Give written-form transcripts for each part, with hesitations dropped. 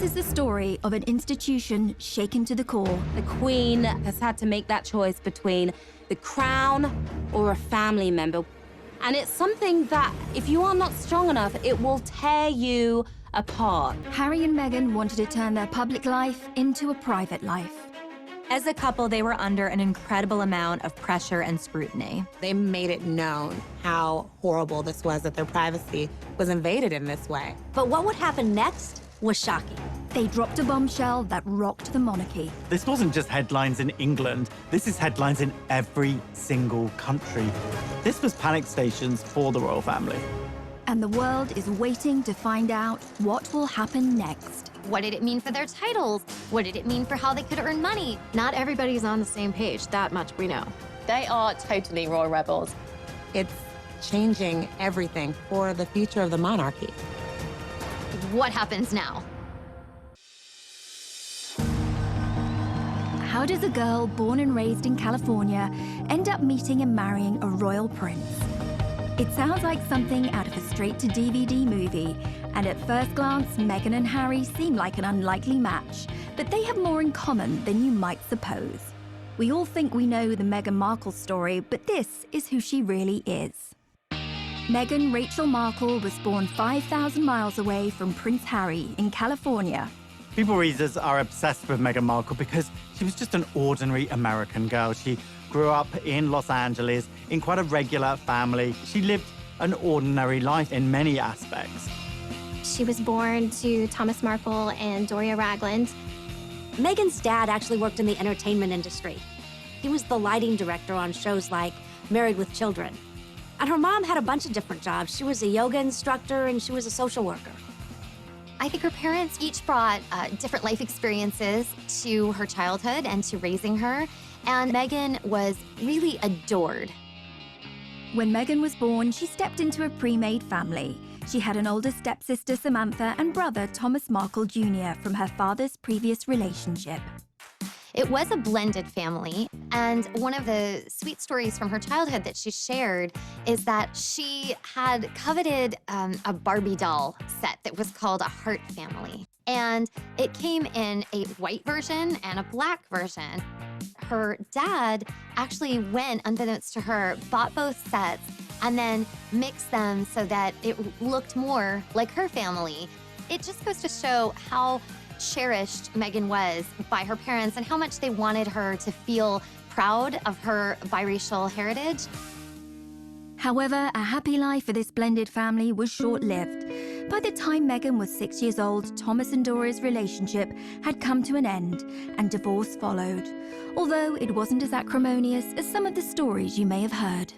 This is the story of an institution shaken to the core. The Queen has had to make that choice between the crown or a family member. And it's something that, if you are not strong enough, it will tear you apart. Harry and Meghan wanted to turn their public life into a private life. As a couple, they were under an incredible amount of pressure and scrutiny. They made it known how horrible this was, that their privacy was invaded in this way. But what would happen next was shocking. They dropped a bombshell that rocked the monarchy. This wasn't just headlines in England. This is headlines in every single country. This was panic stations for the royal family. And the world is waiting to find out what will happen next. What did it mean for their titles? What did it mean for how they could earn money? Not everybody's on the same page, that much we know. They are totally royal rebels. It's changing everything for the future of the monarchy. What happens now? How does a girl born and raised in California end up meeting and marrying a royal prince? It sounds like something out of a straight-to-DVD movie, and at first glance, Meghan and Harry seem like an unlikely match, but they have more in common than you might suppose. We all think we know the Meghan Markle story, but this is who she really is. Meghan Rachel Markle was born 5,000 miles away from Prince Harry in California. People readers are obsessed with Meghan Markle because she was just an ordinary American girl. She grew up in Los Angeles in quite a regular family. She lived an ordinary life in many aspects. She was born to Thomas Markle and Doria Ragland. Meghan's dad actually worked in the entertainment industry. He was the lighting director on shows like Married with Children. And her mom had a bunch of different jobs. She was a yoga instructor and she was a social worker. I think her parents each brought different life experiences to her childhood and to raising her, and Meghan was really adored. When Meghan was born, she stepped into a pre-made family. She had an older stepsister, Samantha, and brother, Thomas Markle Jr., from her father's previous relationship. It was a blended family, and one of the sweet stories from her childhood that she shared is that she had coveted a Barbie doll set that was called a Heart Family. And it came in a white version and a black version. Her dad actually went, unbeknownst to her, bought both sets and then mixed them so that it looked more like her family. It just goes to show how cherished Meghan was by her parents and how much they wanted her to feel proud of her biracial heritage. However, a happy life for this blended family was short-lived. By the time Meghan was 6 years old, Thomas and Doria's relationship had come to an end, and divorce followed, although it wasn't as acrimonious as some of the stories you may have heard.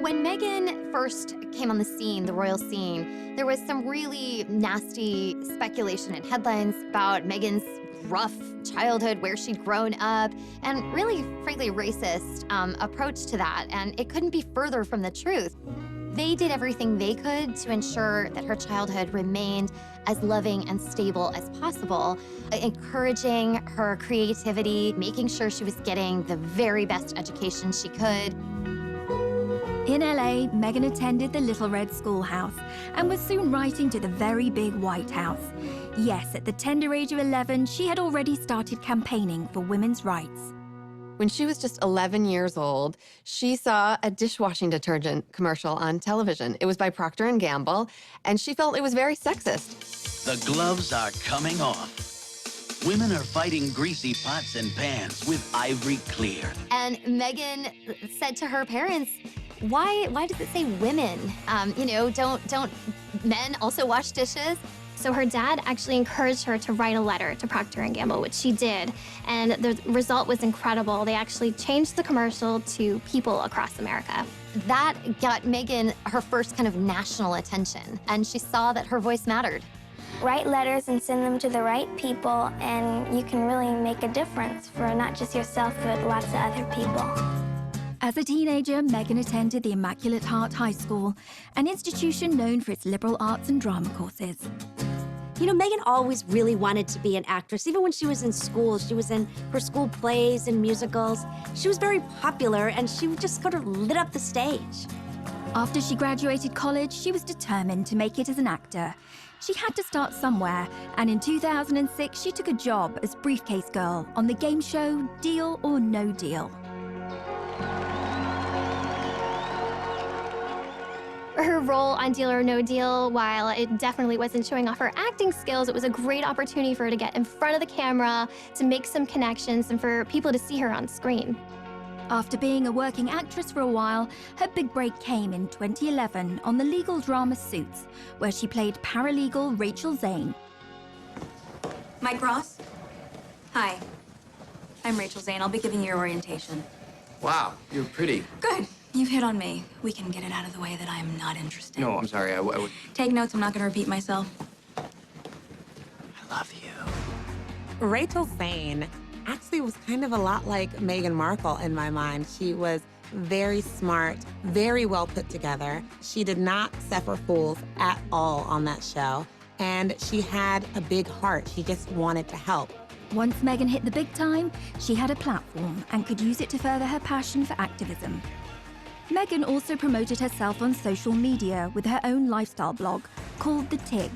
When Meghan first came on the scene, the royal scene, there was some really nasty speculation and headlines about Meghan's rough childhood, where she'd grown up, and really, frankly, racist approach to that, and it couldn't be further from the truth. They did everything they could to ensure that her childhood remained as loving and stable as possible, encouraging her creativity, making sure she was getting the very best education she could. In LA, Meghan attended the Little Red Schoolhouse and was soon writing to the very big White House. Yes, at the tender age of 11, she had already started campaigning for women's rights. When she was just 11 years old, she saw a dishwashing detergent commercial on television. It was by Procter & Gamble, and she felt it was very sexist. The gloves are coming off. Women are fighting greasy pots and pans with Ivory Clear. And Meghan said to her parents, why does it say women? You know, don't men also wash dishes? So her dad actually encouraged her to write a letter to Procter & Gamble, which she did, and the result was incredible. They actually changed the commercial to people across America. That got Meghan her first kind of national attention, and she saw that her voice mattered. Write letters and send them to the right people, and you can really make a difference for not just yourself, but lots of other people. As a teenager, Meghan attended the Immaculate Heart High School, an institution known for its liberal arts and drama courses. You know, Meghan always really wanted to be an actress. Even when she was in school, she was in her school plays and musicals. She was very popular, and she just sort of lit up the stage. After she graduated college, she was determined to make it as an actor. She had to start somewhere, and in 2006 she took a job as briefcase girl on the game show Deal or No Deal. Her role on Deal or No Deal, while it definitely wasn't showing off her acting skills, it was a great opportunity for her to get in front of the camera, to make some connections, and for people to see her on screen. After being a working actress for a while, her big break came in 2011 on the legal drama Suits, where she played paralegal Rachel Zane. Mike Ross? Hi. I'm Rachel Zane. I'll be giving you your orientation. Wow, you're pretty. Good. You've hit on me. We can get it out of the way that I'm not interested. No, I'm sorry. I would. Take notes. I'm not going to repeat myself. I love you. Rachel Zane actually was kind of a lot like Meghan Markle in my mind. She was very smart, very well put together. She did not suffer fools at all on that show. And she had a big heart. She just wanted to help. Once Meghan hit the big time, she had a platform and could use it to further her passion for activism. Meghan also promoted herself on social media with her own lifestyle blog called The Tig.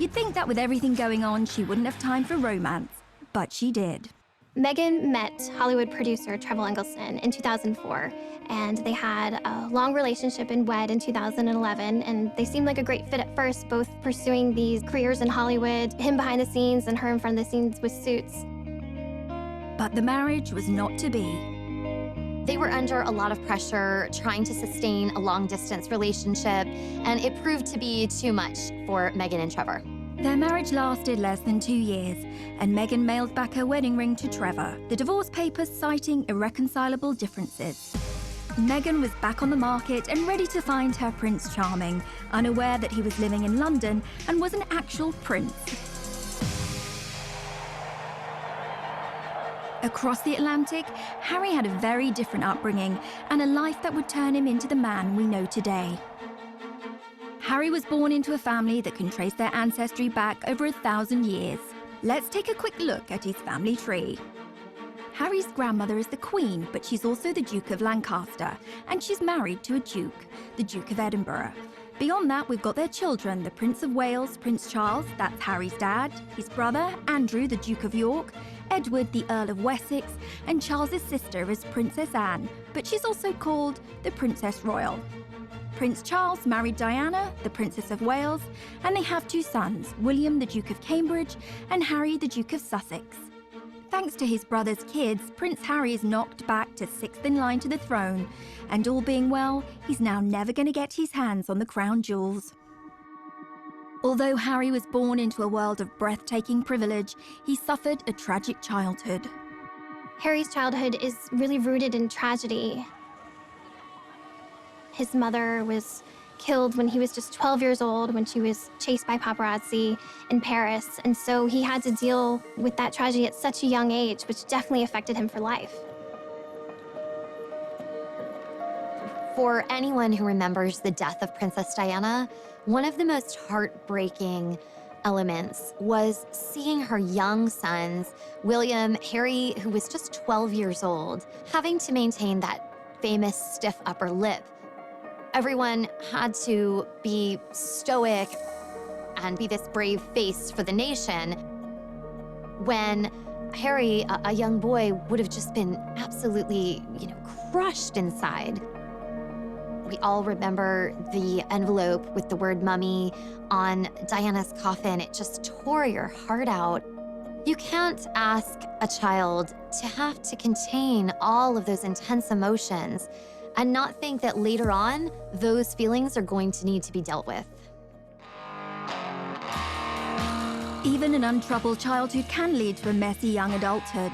You'd think that with everything going on, she wouldn't have time for romance, but she did. Meghan met Hollywood producer Trevor Engelson in 2004, and they had a long relationship and wed in 2011, and they seemed like a great fit at first, both pursuing these careers in Hollywood, him behind the scenes and her in front of the scenes with Suits. But the marriage was not to be. They were under a lot of pressure trying to sustain a long-distance relationship, and it proved to be too much for Meghan and Trevor. Their marriage lasted less than 2 years, and Meghan mailed back her wedding ring to Trevor, the divorce papers citing irreconcilable differences. Meghan was back on the market and ready to find her Prince Charming, unaware that he was living in London and was an actual prince. Across the Atlantic, Harry had a very different upbringing and a life that would turn him into the man we know today. Harry was born into a family that can trace their ancestry back over 1,000 years. Let's take a quick look at his family tree. Harry's grandmother is the Queen, but she's also the Duke of Lancaster, and she's married to a Duke, the Duke of Edinburgh. Beyond that, we've got their children, the Prince of Wales, Prince Charles, that's Harry's dad, his brother, Andrew, the Duke of York, Edward, the Earl of Wessex, and Charles's sister is Princess Anne, but she's also called the Princess Royal. Prince Charles married Diana, the Princess of Wales, and they have 2 sons, William, the Duke of Cambridge, and Harry, the Duke of Sussex. Thanks to his brother's kids, Prince Harry is knocked back to 6th in line to the throne, and all being well, he's now never going to get his hands on the crown jewels. Although Harry was born into a world of breathtaking privilege, he suffered a tragic childhood. Harry's childhood is really rooted in tragedy. His mother was killed when he was just 12 years old, when she was chased by paparazzi in Paris, and so he had to deal with that tragedy at such a young age, which definitely affected him for life. For anyone who remembers the death of Princess Diana, one of the most heartbreaking elements was seeing her young sons, William, Harry, who was just 12 years old, having to maintain that famous stiff upper lip. Everyone had to be stoic and be this brave face for the nation when Harry, a young boy, would have just been absolutely, crushed inside. We all remember the envelope with the word mummy on Diana's coffin. It just tore your heart out. You can't ask a child to have to contain all of those intense emotions and not think that later on, those feelings are going to need to be dealt with. Even an untroubled childhood can lead to a messy young adulthood.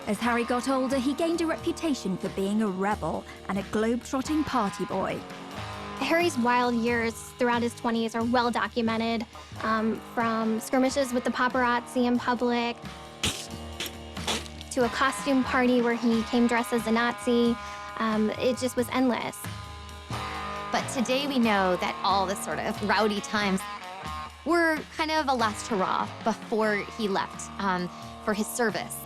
As Harry got older, he gained a reputation for being a rebel and a globe-trotting party boy. Harry's wild years throughout his 20s are well documented, from skirmishes with the paparazzi in public, to a costume party where he came dressed as a Nazi. It just was endless. But today we know that all the sort of rowdy times were kind of a last hurrah before he left for his service.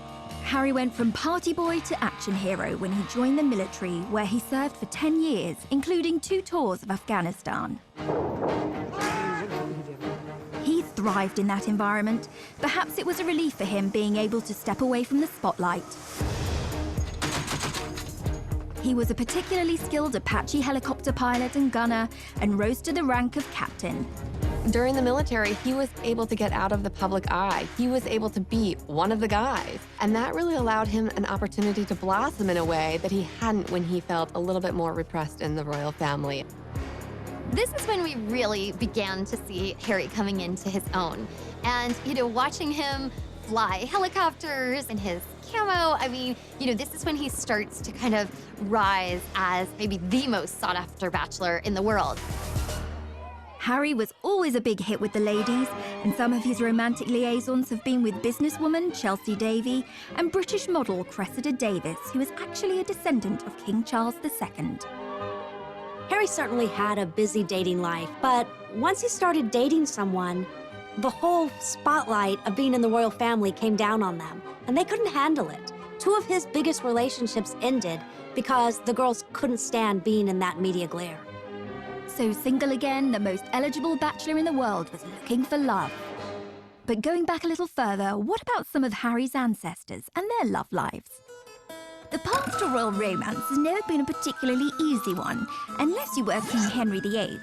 Harry went from party boy to action hero when he joined the military, where he served for 10 years, including 2 tours of Afghanistan. He thrived in that environment. Perhaps it was a relief for him being able to step away from the spotlight. He was a particularly skilled Apache helicopter pilot and gunner and rose to the rank of captain. During the military, he was able to get out of the public eye. He was able to be one of the guys. And that really allowed him an opportunity to blossom in a way that he hadn't when he felt a little bit more repressed in the royal family. This is when we really began to see Harry coming into his own. And, watching him fly helicopters in his camo, I mean, this is when he starts to kind of rise as maybe the most sought-after bachelor in the world. Harry was always a big hit with the ladies, and some of his romantic liaisons have been with businesswoman Chelsea Davy and British model Cressida Davis, who is actually a descendant of King Charles II. Harry certainly had a busy dating life, but once he started dating someone, the whole spotlight of being in the royal family came down on them, and they couldn't handle it. 2 of his biggest relationships ended because the girls couldn't stand being in that media glare. So single again, the most eligible bachelor in the world was looking for love. But going back a little further, what about some of Harry's ancestors and their love lives? The path to royal romance has never been a particularly easy one, unless you were King Henry VIII.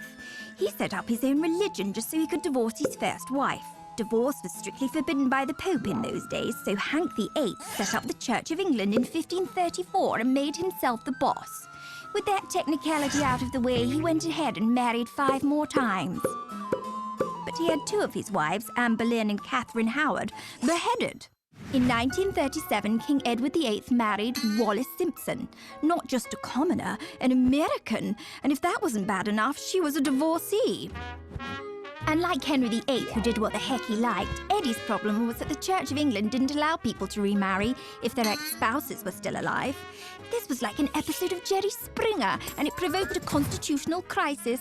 He set up his own religion just so he could divorce his first wife. Divorce was strictly forbidden by the Pope in those days, so Hank VIII set up the Church of England in 1534 and made himself the boss. With that technicality out of the way, he went ahead and married 5 more times. But he had 2 of his wives, Anne Boleyn and Catherine Howard, beheaded. In 1937, King Edward VIII married Wallis Simpson, not just a commoner, an American, and if that wasn't bad enough, she was a divorcee. And like Henry VIII, who did what the heck he liked, Eddie's problem was that the Church of England didn't allow people to remarry if their ex-spouses were still alive. This was like an episode of Jerry Springer, and it provoked a constitutional crisis.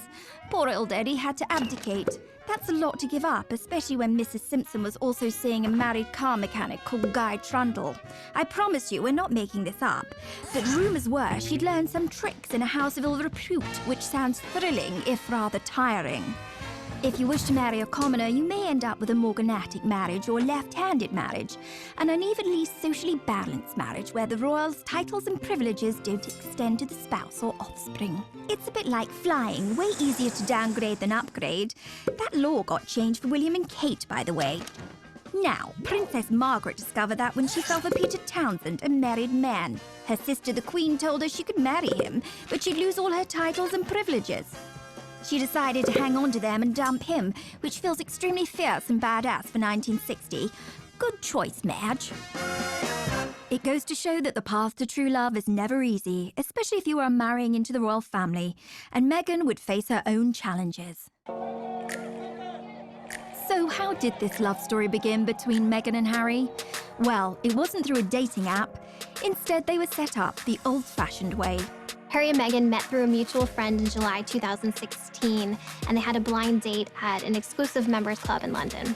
Poor old Eddie had to abdicate. That's a lot to give up, especially when Mrs. Simpson was also seeing a married car mechanic called Guy Trundle. I promise you, we're not making this up. But rumours were she'd learned some tricks in a house of ill repute, which sounds thrilling, if rather tiring. If you wish to marry a commoner, you may end up with a morganatic marriage or left-handed marriage, an unevenly socially balanced marriage where the royals' titles and privileges don't extend to the spouse or offspring. It's a bit like flying, way easier to downgrade than upgrade. That law got changed for William and Kate, by the way. Now, Princess Margaret discovered that when she fell for Peter Townsend, a married man. Her sister, the Queen, told her she could marry him, but she'd lose all her titles and privileges. She decided to hang on to them and dump him, which feels extremely fierce and badass for 1960. Good choice, Madge. It goes to show that the path to true love is never easy, especially if you are marrying into the royal family, and Meghan would face her own challenges. So how did this love story begin between Meghan and Harry? Well, it wasn't through a dating app. Instead, they were set up the old-fashioned way. Harry and Meghan met through a mutual friend in July 2016, and they had a blind date at an exclusive members club in London.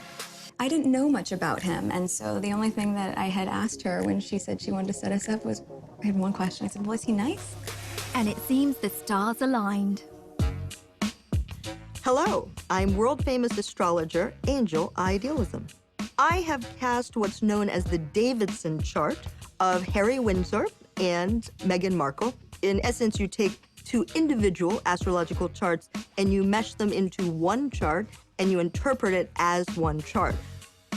I didn't know much about him, and so the only thing that I had asked her when she said she wanted to set us up was, I had one question. I said, well, is he nice? And it seems the stars aligned. Hello, I'm world-famous astrologer Angel Idealism. I have cast what's known as the Davidson chart of Harry Windsor and Meghan Markle. In essence, you take 2 individual astrological charts and you mesh them into one chart and you interpret it as one chart.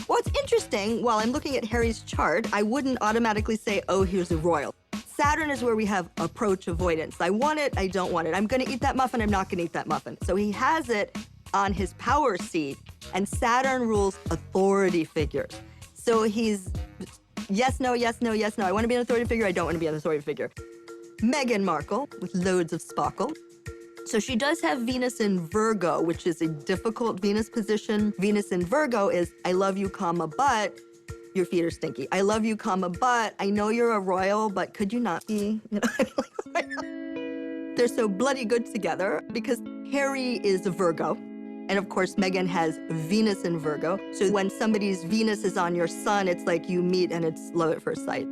What's interesting, while I'm looking at Harry's chart, I wouldn't automatically say, oh, here's a royal. Saturn is where we have approach avoidance. I want it, I don't want it. I'm gonna eat that muffin, I'm not gonna eat that muffin. So he has it on his power seat, and Saturn rules authority figures. So he's yes, no, yes, no, yes, no. I wanna be an authority figure, I don't wanna be an authority figure. Meghan Markle, with loads of sparkle. So she does have Venus in Virgo, which is a difficult Venus position. Venus in Virgo is, I love you, comma, but your feet are stinky. I love you, comma, but I know you're a royal, but could you not be? They're so bloody good together because Harry is a Virgo. And of course, Meghan has Venus in Virgo. So when somebody's Venus is on your sun, it's like you meet and it's love at first sight.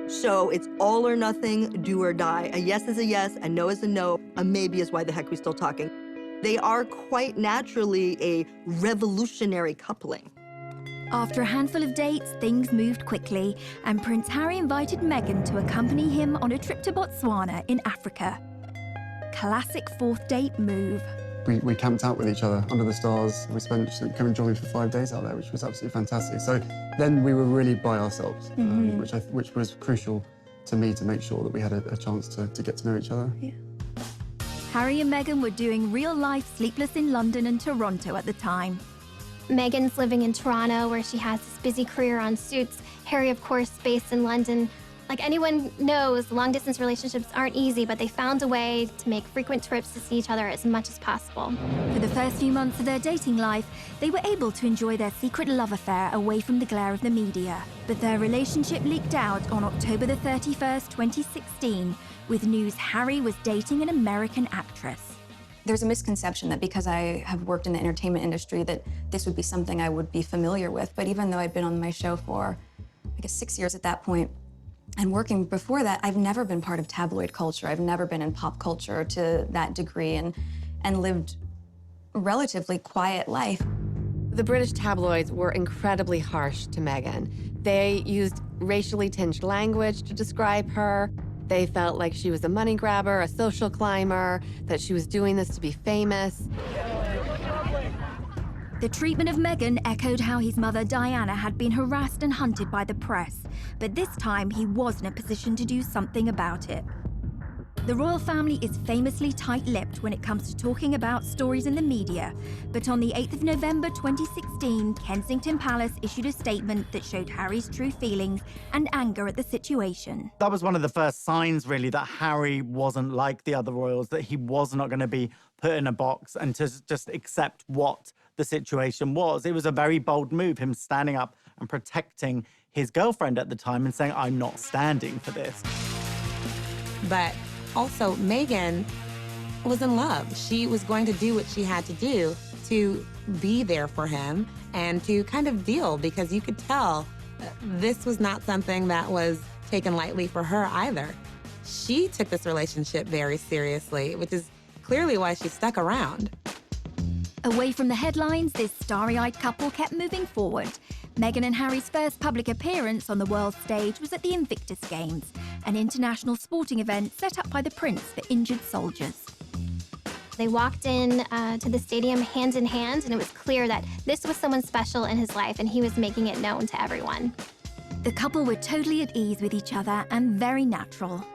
So it's all or nothing, do or die. A yes is a yes, a no is a no, a maybe is why the heck we still talking. They are quite naturally a revolutionary coupling. After a handful of dates, things moved quickly, and Prince Harry invited Meghan to accompany him on a trip to Botswana in Africa. Classic fourth date move. We camped out with each other under the stars. We spent coming jogging for 5 days out there, which was absolutely fantastic. So then we were really by ourselves, which was crucial to me to make sure that we had a chance to get to know each other. Yeah. Harry and Meghan were doing real-life Sleepless in London and Toronto at the time. Meghan's living in Toronto, where she has this busy career on Suits. Harry, of course, based in London. Like anyone knows, long-distance relationships aren't easy, but they found a way to make frequent trips to see each other as much as possible. For the first few months of their dating life, they were able to enjoy their secret love affair away from the glare of the media. But their relationship leaked out on October the 31st, 2016, with news Harry was dating an American actress. There's a misconception that because I have worked in the entertainment industry that this would be something I would be familiar with. But even though I'd been on my show for, I guess, 6 years at that point, and working before that, I've never been part of tabloid culture. I've never been in pop culture to that degree and lived a relatively quiet life. The British tabloids were incredibly harsh to Meghan. They used racially tinged language to describe her. They felt like she was a money grabber, a social climber, that she was doing this to be famous. The treatment of Meghan echoed how his mother Diana had been harassed and hunted by the press, but this time he was in a position to do something about it. The royal family is famously tight-lipped when it comes to talking about stories in the media, but on the 8th of November 2016, Kensington Palace issued a statement that showed Harry's true feelings and anger at the situation. That was one of the first signs, really, that Harry wasn't like the other royals, that he was not going to be put in a box and to just accept what the situation was. It was a very bold move, him standing up and protecting his girlfriend at the time and saying, I'm not standing for this. But also, Meghan was in love. She was going to do what she had to do to be there for him and to kind of deal, because you could tell this was not something that was taken lightly for her either. She took this relationship very seriously, which is clearly why she stuck around. Away from the headlines, this starry-eyed couple kept moving forward. Meghan and Harry's first public appearance on the world stage was at the Invictus Games, an international sporting event set up by the Prince for injured soldiers. They walked in to the stadium hand in hand, and it was clear that this was someone special in his life, and he was making it known to everyone. The couple were totally at ease with each other and very natural.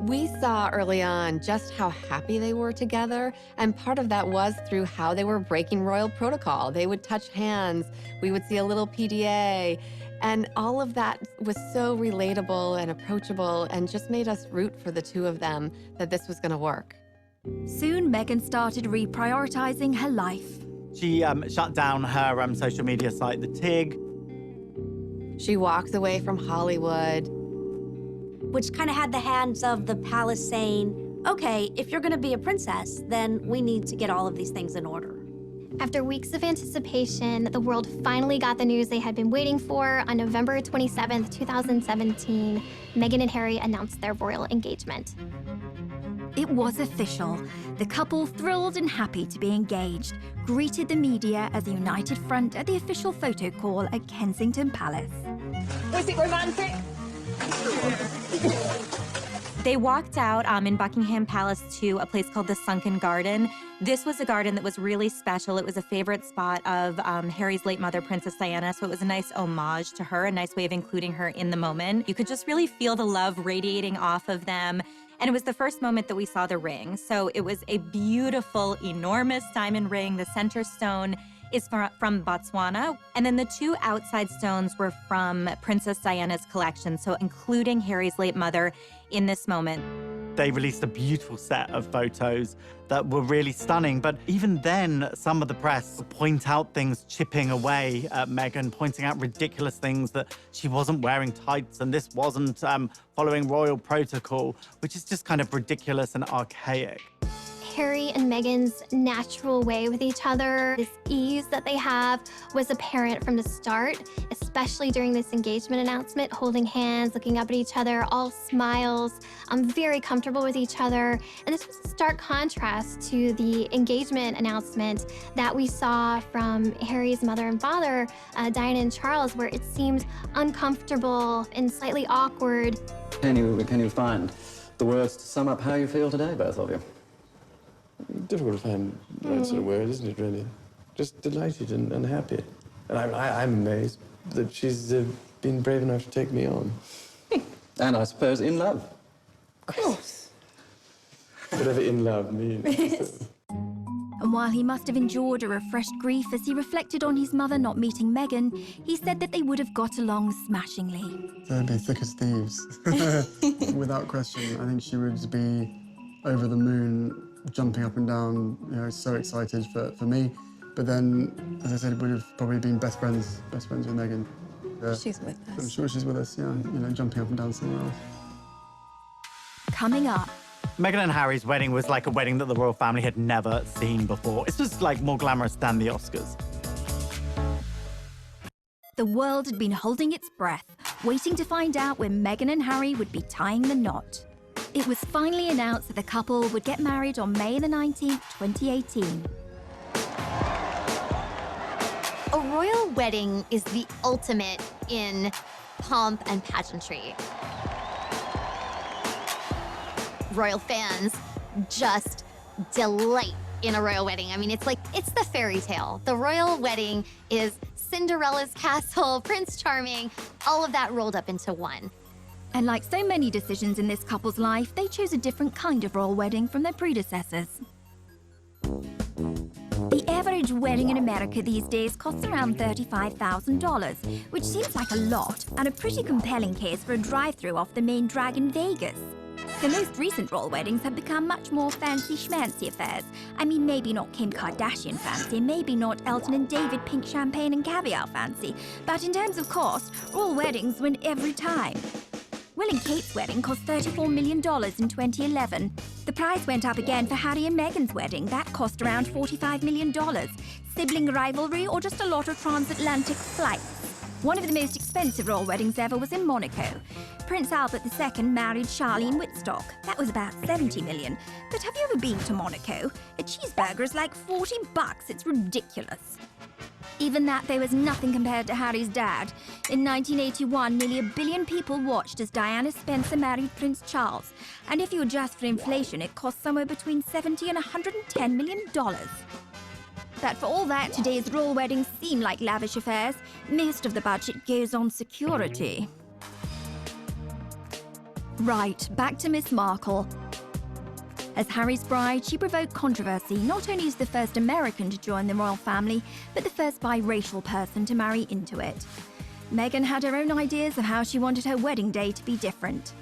We saw early on just how happy they were together, and part of that was through how they were breaking royal protocol. They would touch hands, we would see a little PDA, and all of that was so relatable and approachable and just made us root for the two of them that this was gonna work. Soon, Meghan started reprioritizing her life. She shut down her social media site, The Tig. She walked away from Hollywood, which kind of had the hands of the palace saying, okay, if you're gonna be a princess, then we need to get all of these things in order. After weeks of anticipation, the world finally got the news they had been waiting for. On November 27th, 2017, Meghan and Harry announced their royal engagement. It was official. The couple, thrilled and happy to be engaged, greeted the media as a united front at the official photo call at Kensington Palace. Was it romantic? They walked out in Buckingham Palace to a place called the Sunken Garden. This was a garden that was really special. It was a favorite spot of Harry's late mother, Princess Diana, so it was a nice homage to her, a nice way of including her in the moment. You could just really feel the love radiating off of them. And it was the first moment that we saw the ring. So it was a beautiful, enormous diamond ring. The center stone is from Botswana. And then the two outside stones were from Princess Diana's collection, so including Harry's late mother in this moment. They released a beautiful set of photos that were really stunning, but even then, some of the press point out things chipping away at Meghan, pointing out ridiculous things, that she wasn't wearing tights and this wasn't following royal protocol, which is just kind of ridiculous and archaic. Harry and Meghan's natural way with each other. This ease that they have was apparent from the start, especially during this engagement announcement, holding hands, looking up at each other, all smiles, very comfortable with each other. And this was a stark contrast to the engagement announcement that we saw from Harry's mother and father, Diana and Charles, where it seemed uncomfortable and slightly awkward. Can you find the words to sum up how you feel today, both of you? Difficult to find the right sort of word, isn't it, really? Just delighted and happy. And I'm amazed that she's been brave enough to take me on. And I suppose in love. Of course. Whatever in love means. And while he must have endured a refreshed grief as he reflected on his mother not meeting Meghan, he said that they would have got along smashingly. They'd be thick as thieves, without question. I think she would be over the moon, jumping up and down, you know, so excited for me. But then, as I said, would have probably been best friends with Meghan. She's with us. I'm sure she's with us, yeah, you know, jumping up and down somewhere else. Coming up. Meghan and Harry's wedding was like a wedding that the royal family had never seen before. It's just like more glamorous than the Oscars. The world had been holding its breath, waiting to find out when Meghan and Harry would be tying the knot. It was finally announced that the couple would get married on May the 19th, 2018. A royal wedding is the ultimate in pomp and pageantry. Royal fans just delight in a royal wedding. I mean, it's the fairy tale. The royal wedding is Cinderella's castle, Prince Charming, all of that rolled up into one. And like so many decisions in this couple's life, they chose a different kind of royal wedding from their predecessors. The average wedding in America these days costs around $35,000, which seems like a lot, and a pretty compelling case for a drive-through off the main drag in Vegas. The most recent royal weddings have become much more fancy-schmancy affairs. I mean, maybe not Kim Kardashian fancy, maybe not Elton and David pink champagne and caviar fancy, but in terms of cost, royal weddings win every time. Will and Kate's wedding cost $34 million in 2011. The price went up again for Harry and Meghan's wedding. That cost around $45 million. Sibling rivalry or just a lot of transatlantic flights? One of the most expensive royal weddings ever was in Monaco. Prince Albert II married Charlene Whitstock. That was about $70 million. But have you ever been to Monaco? A cheeseburger is like $40. It's ridiculous. Even that, though, was nothing compared to Harry's dad. In 1981, nearly 1 billion people watched as Diana Spencer married Prince Charles. And if you adjust for inflation, it cost somewhere between $70 and $110 million. But for all that, today's royal weddings seem like lavish affairs. Most of the budget goes on security. Right, back to Miss Markle. As Harry's bride, she provoked controversy not only as the first American to join the royal family, but the first biracial person to marry into it. Meghan had her own ideas of how she wanted her wedding day to be different.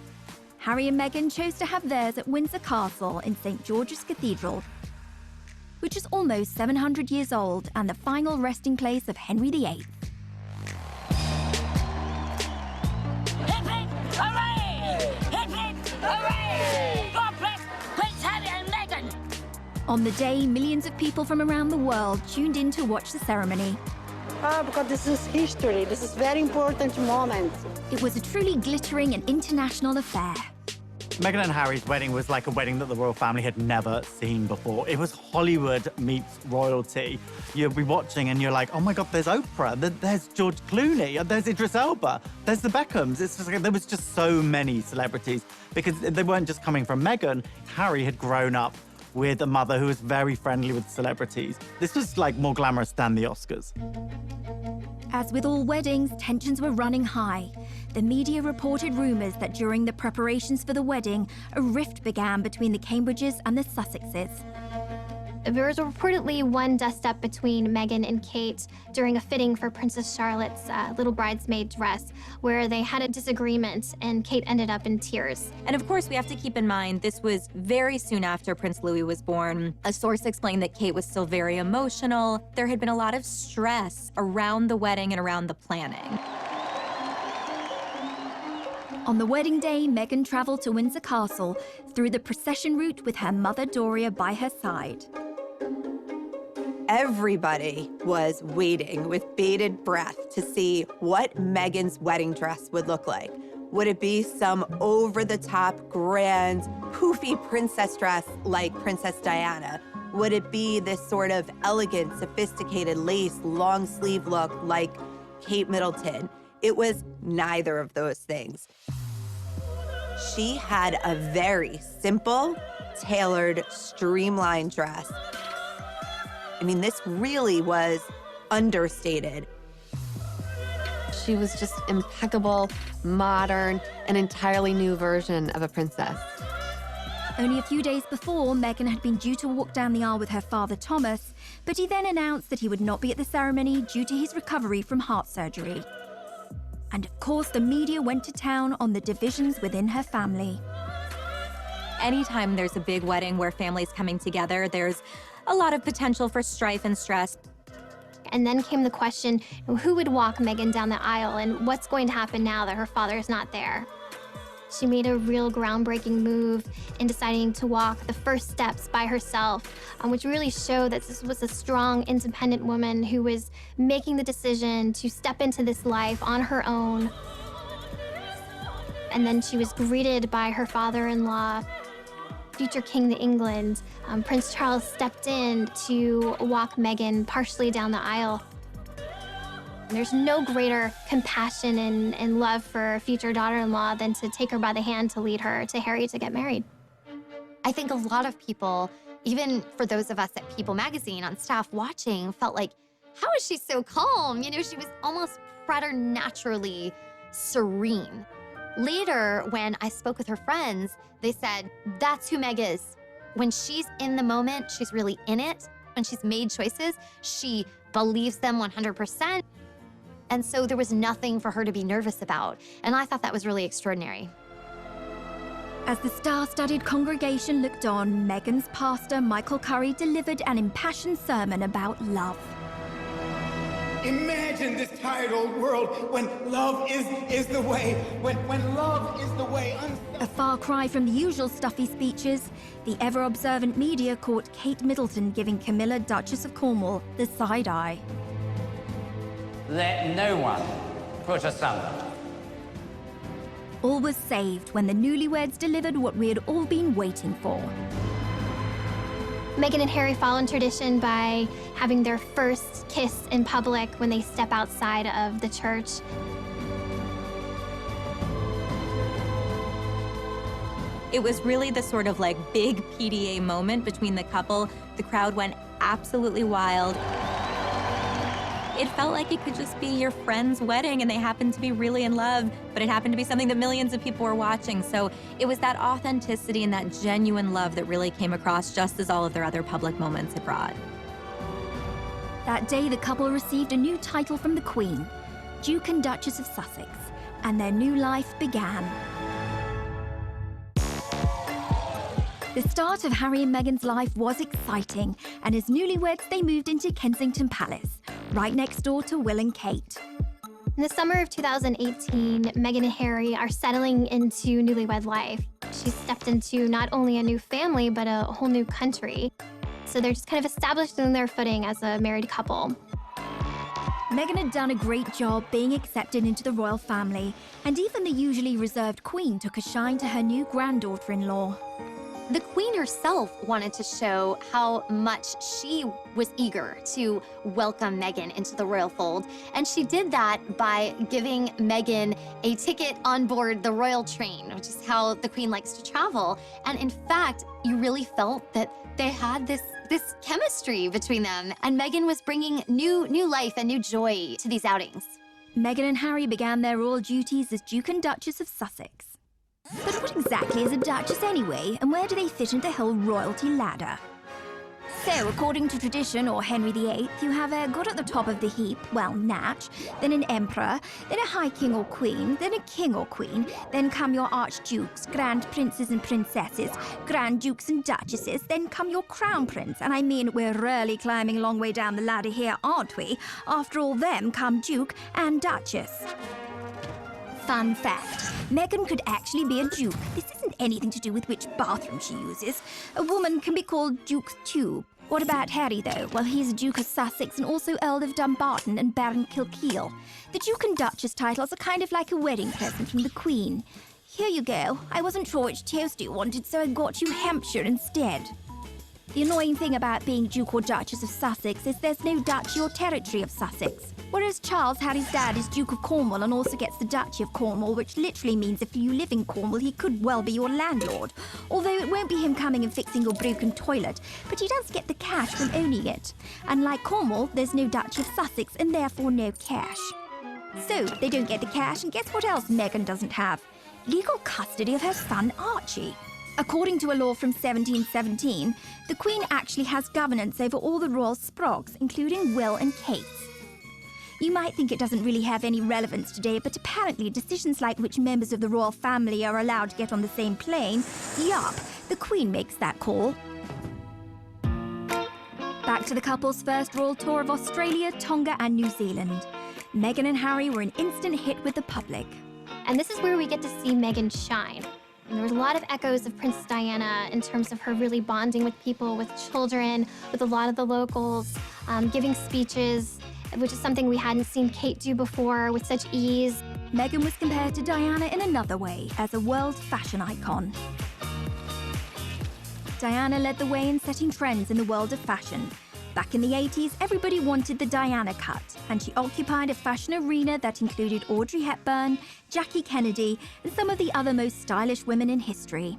Harry and Meghan chose to have theirs at Windsor Castle in St. George's Cathedral, which is almost 700 years old and the final resting place of Henry VIII. Hip hip, hooray! Hip hip, hooray! God bless Prince Harry and Meghan! On the day, millions of people from around the world tuned in to watch the ceremony. Because this is history. This is a very important moment. It was a truly glittering and international affair. Meghan and Harry's wedding was like a wedding that the royal family had never seen before. It was Hollywood meets royalty. You'll be watching and you're like, oh my God, there's Oprah, there's George Clooney, there's Idris Elba, there's the Beckhams. It's just like, there was just so many celebrities because they weren't just coming from Meghan. Harry had grown up with a mother who was very friendly with celebrities. This was like more glamorous than the Oscars. As with all weddings, tensions were running high. The media reported rumours that during the preparations for the wedding, a rift began between the Cambridges and the Sussexes. There was reportedly one dust-up between Meghan and Kate during a fitting for Princess Charlotte's little bridesmaid dress, where they had a disagreement and Kate ended up in tears. And of course, we have to keep in mind, this was very soon after Prince Louis was born. A source explained that Kate was still very emotional. There had been a lot of stress around the wedding and around the planning. On the wedding day, Meghan travelled to Windsor Castle through the procession route with her mother Doria by her side. Everybody was waiting with bated breath to see what Meghan's wedding dress would look like. Would it be some over-the-top, grand, poofy princess dress like Princess Diana? Would it be this sort of elegant, sophisticated lace, long-sleeve look like Kate Middleton? It was neither of those things. She had a very simple, tailored, streamlined dress. I mean, this really was understated. She was just impeccable, modern, an entirely new version of a princess. Only a few days before, Meghan had been due to walk down the aisle with her father, Thomas, but he then announced that he would not be at the ceremony due to his recovery from heart surgery. And of course, the media went to town on the divisions within her family. Anytime there's a big wedding where families coming together, there's a lot of potential for strife and stress. And then came the question, who would walk Meghan down the aisle and what's going to happen now that her father is not there? She made a real groundbreaking move in deciding to walk the first steps by herself, which really showed that this was a strong, independent woman who was making the decision to step into this life on her own. And then she was greeted by her father-in-law, future King of England. Prince Charles stepped in to walk Meghan partially down the aisle. There's no greater compassion and love for a future daughter-in-law than to take her by the hand to lead her to Harry to get married. I think a lot of people, even for those of us at People Magazine on staff watching, felt like, how is she so calm? You know, she was almost preternaturally serene. Later, when I spoke with her friends, they said, that's who Meg is. When she's in the moment, she's really in it. When she's made choices, she believes them 100%. And so there was nothing for her to be nervous about. And I thought that was really extraordinary. As the star-studded congregation looked on, Meghan's pastor, Michael Curry, delivered an impassioned sermon about love. Imagine this tired old world when love is the way, when love is the way. A far cry from the usual stuffy speeches, the ever-observant media caught Kate Middleton giving Camilla, Duchess of Cornwall, the side eye. Let no one put asunder. All was saved when the newlyweds delivered what we had all been waiting for. Meghan and Harry follow in tradition by having their first kiss in public when they step outside of the church. It was really the sort of like big PDA moment between the couple. The crowd went absolutely wild. It felt like it could just be your friend's wedding and they happened to be really in love, but it happened to be something that millions of people were watching. So it was that authenticity and that genuine love that really came across, just as all of their other public moments had brought. That day, the couple received a new title from the Queen, Duke and Duchess of Sussex, and their new life began. The start of Harry and Meghan's life was exciting, and as newlyweds, they moved into Kensington Palace, right next door to Will and Kate. In the summer of 2018, Meghan and Harry are settling into newlywed life. She's stepped into not only a new family, but a whole new country. So they're just kind of established in their footing as a married couple. Meghan had done a great job being accepted into the royal family, and even the usually reserved Queen took a shine to her new granddaughter-in-law. The Queen herself wanted to show how much she was eager to welcome Meghan into the royal fold. And she did that by giving Meghan a ticket on board the royal train, which is how the Queen likes to travel. And in fact, you really felt that they had this chemistry between them. And Meghan was bringing new life and new joy to these outings. Meghan and Harry began their royal duties as Duke and Duchess of Sussex. But what exactly is a duchess anyway, and where do they fit into the whole royalty ladder? So, according to tradition, or Henry VIII, you have a god at the top of the heap, well, Natch, then an emperor, then a high king or queen, then a king or queen, then come your archdukes, grand princes and princesses, grand dukes and duchesses, then come your crown prince, and I mean, we're really climbing a long way down the ladder here, aren't we? After all them come duke and duchess. Fun fact, Meghan could actually be a duke. This isn't anything to do with which bathroom she uses. A woman can be called Duke too. What about Harry, though? Well, he's Duke of Sussex and also Earl of Dumbarton and Baron Kilkeel. The Duke and Duchess titles are kind of like a wedding present from the Queen. Here you go. I wasn't sure which toast you wanted, so I got you Hampshire instead. The annoying thing about being Duke or Duchess of Sussex is there's no duchy or territory of Sussex. Whereas Charles, Harry's dad, is Duke of Cornwall and also gets the Duchy of Cornwall, which literally means if you live in Cornwall, he could well be your landlord. Although it won't be him coming and fixing your broken toilet, but he does get the cash from owning it. And like Cornwall, there's no Duchy of Sussex and therefore no cash. So they don't get the cash, and guess what else Meghan doesn't have? Legal custody of her son Archie. According to a law from 1717, the Queen actually has governance over all the royal sprogs, including Will and Kate's. You might think it doesn't really have any relevance today, but apparently decisions like which members of the royal family are allowed to get on the same plane, yup, the Queen makes that call. Back to the couple's first royal tour of Australia, Tonga and New Zealand. Meghan and Harry were an instant hit with the public. And this is where we get to see Meghan shine. And there was a lot of echoes of Princess Diana in terms of her really bonding with people, with children, with a lot of the locals, giving speeches, which is something we hadn't seen Kate do before with such ease. Meghan was compared to Diana in another way, as a world fashion icon. Diana led the way in setting trends in the world of fashion. Back in the 80s, everybody wanted the Diana cut, and she occupied a fashion arena that included Audrey Hepburn, Jackie Kennedy, and some of the other most stylish women in history.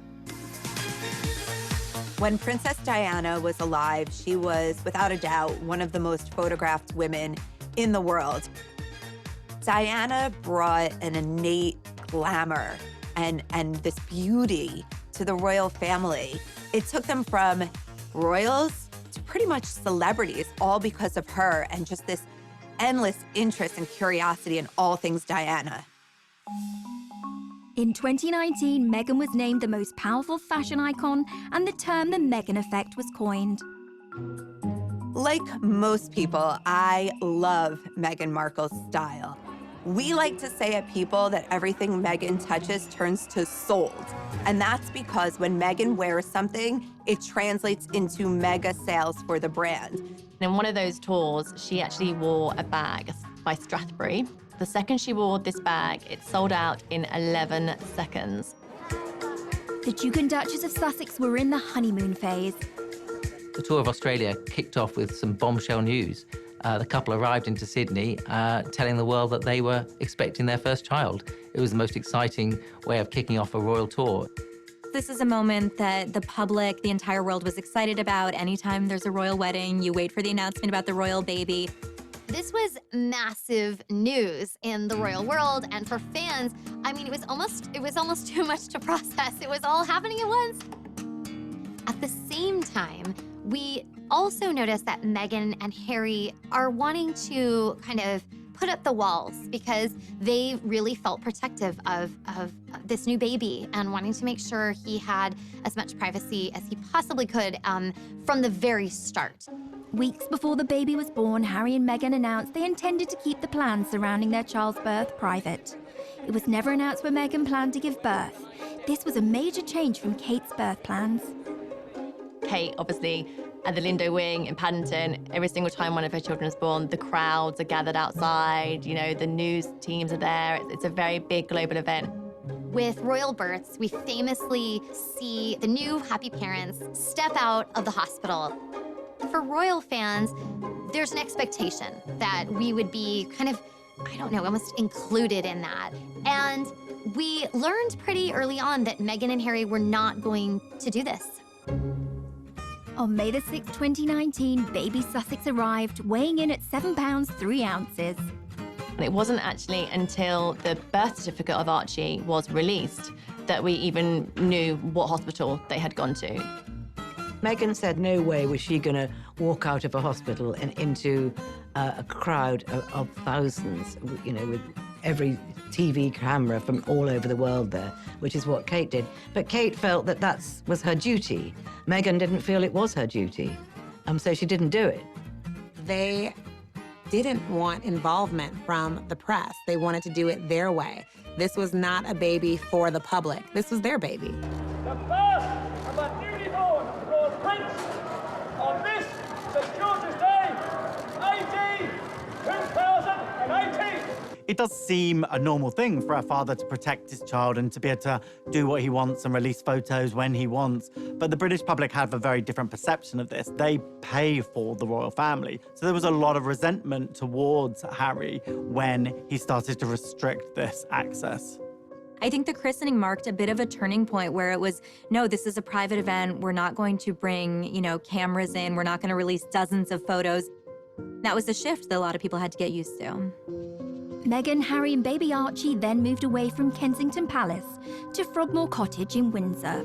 When Princess Diana was alive, she was, without a doubt, one of the most photographed women in the world. Diana brought an innate glamour and this beauty to the royal family. It took them from royals to pretty much celebrities, all because of her and just this endless interest and curiosity in all things Diana. In 2019, Meghan was named the most powerful fashion icon, and the term the Meghan effect was coined. Like most people, I love Meghan Markle's style. We like to say at People that everything Meghan touches turns to sold. And that's because when Meghan wears something, it translates into mega sales for the brand. In one of those tours, she actually wore a bag by Strathbury. The second she wore this bag, it sold out in 11 seconds. The Duke and Duchess of Sussex were in the honeymoon phase. The tour of Australia kicked off with some bombshell news. The couple arrived into Sydney telling the world that they were expecting their first child. It was the most exciting way of kicking off a royal tour. This is a moment that the public, the entire world was excited about. Anytime there's a royal wedding, you wait for the announcement about the royal baby. This was massive news in the royal world, and for fans, I mean, it was almost too much to process. It was all happening at once. At the same time, we also noticed that Meghan and Harry are wanting to kind of put up the walls because they really felt protective of this new baby and wanting to make sure he had as much privacy as he possibly could from the very start. Weeks before the baby was born, Harry and Meghan announced they intended to keep the plans surrounding their child's birth private. It was never announced where Meghan planned to give birth. This was a major change from Kate's birth plans. Kate, obviously, at the Lindo Wing in Paddington, every single time one of her children is born, the crowds are gathered outside, you know, the news teams are there. It's a very big global event. With royal births, we famously see the new happy parents step out of the hospital. For royal fans, there's an expectation that we would be kind of, I don't know, almost included in that. And we learned pretty early on that Meghan and Harry were not going to do this. On May the 6th, 2019, baby Sussex arrived, weighing in at 7 pounds 3 ounces. And it wasn't actually until the birth certificate of Archie was released that we even knew what hospital they had gone to. Meghan said no way was she going to walk out of a hospital and into a crowd of thousands, you know, with every TV camera from all over the world there, which is what Kate did. But Kate felt that that was her duty. Meghan didn't feel it was her duty, so she didn't do it. They didn't want involvement from the press. They wanted to do it their way. This was not a baby for the public. This was their baby. The birth of a newly born royal prince on this, St. George's Day, AD 2018. It does seem a normal thing for a father to protect his child and to be able to do what he wants and release photos when he wants. But the British public have a very different perception of this. They pay for the royal family. So there was a lot of resentment towards Harry when he started to restrict this access. I think the christening marked a bit of a turning point where it was, no, this is a private event. We're not going to bring, cameras in. We're not going to release dozens of photos. That was a shift that a lot of people had to get used to. Meghan, Harry and baby Archie then moved away from Kensington Palace to Frogmore Cottage in Windsor.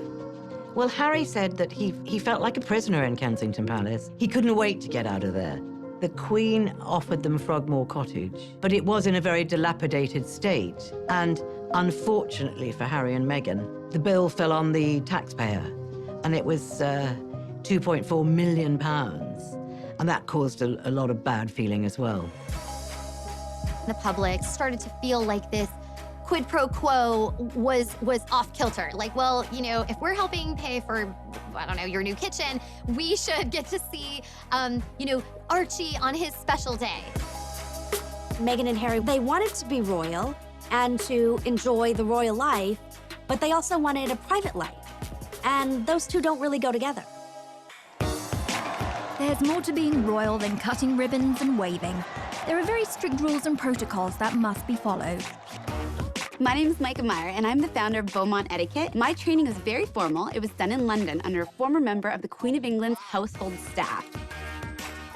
Well, Harry said that he felt like a prisoner in Kensington Palace. He couldn't wait to get out of there. The Queen offered them Frogmore Cottage, but it was in a very dilapidated state. And unfortunately for Harry and Meghan, the bill fell on the taxpayer, and it was £2.4 million. And that caused a lot of bad feeling as well. The public started to feel like this quid pro quo was off kilter. Like, well, if we're helping pay for, I don't know, your new kitchen, we should get to see, Archie on his special day. Meghan and Harry, they wanted to be royal and to enjoy the royal life, but they also wanted a private life. And those two don't really go together. There's more to being royal than cutting ribbons and waving. There are very strict rules and protocols that must be followed. My name is Micah Meyer, and I'm the founder of Beaumont Etiquette. My training was very formal. It was done in London under a former member of the Queen of England's household staff.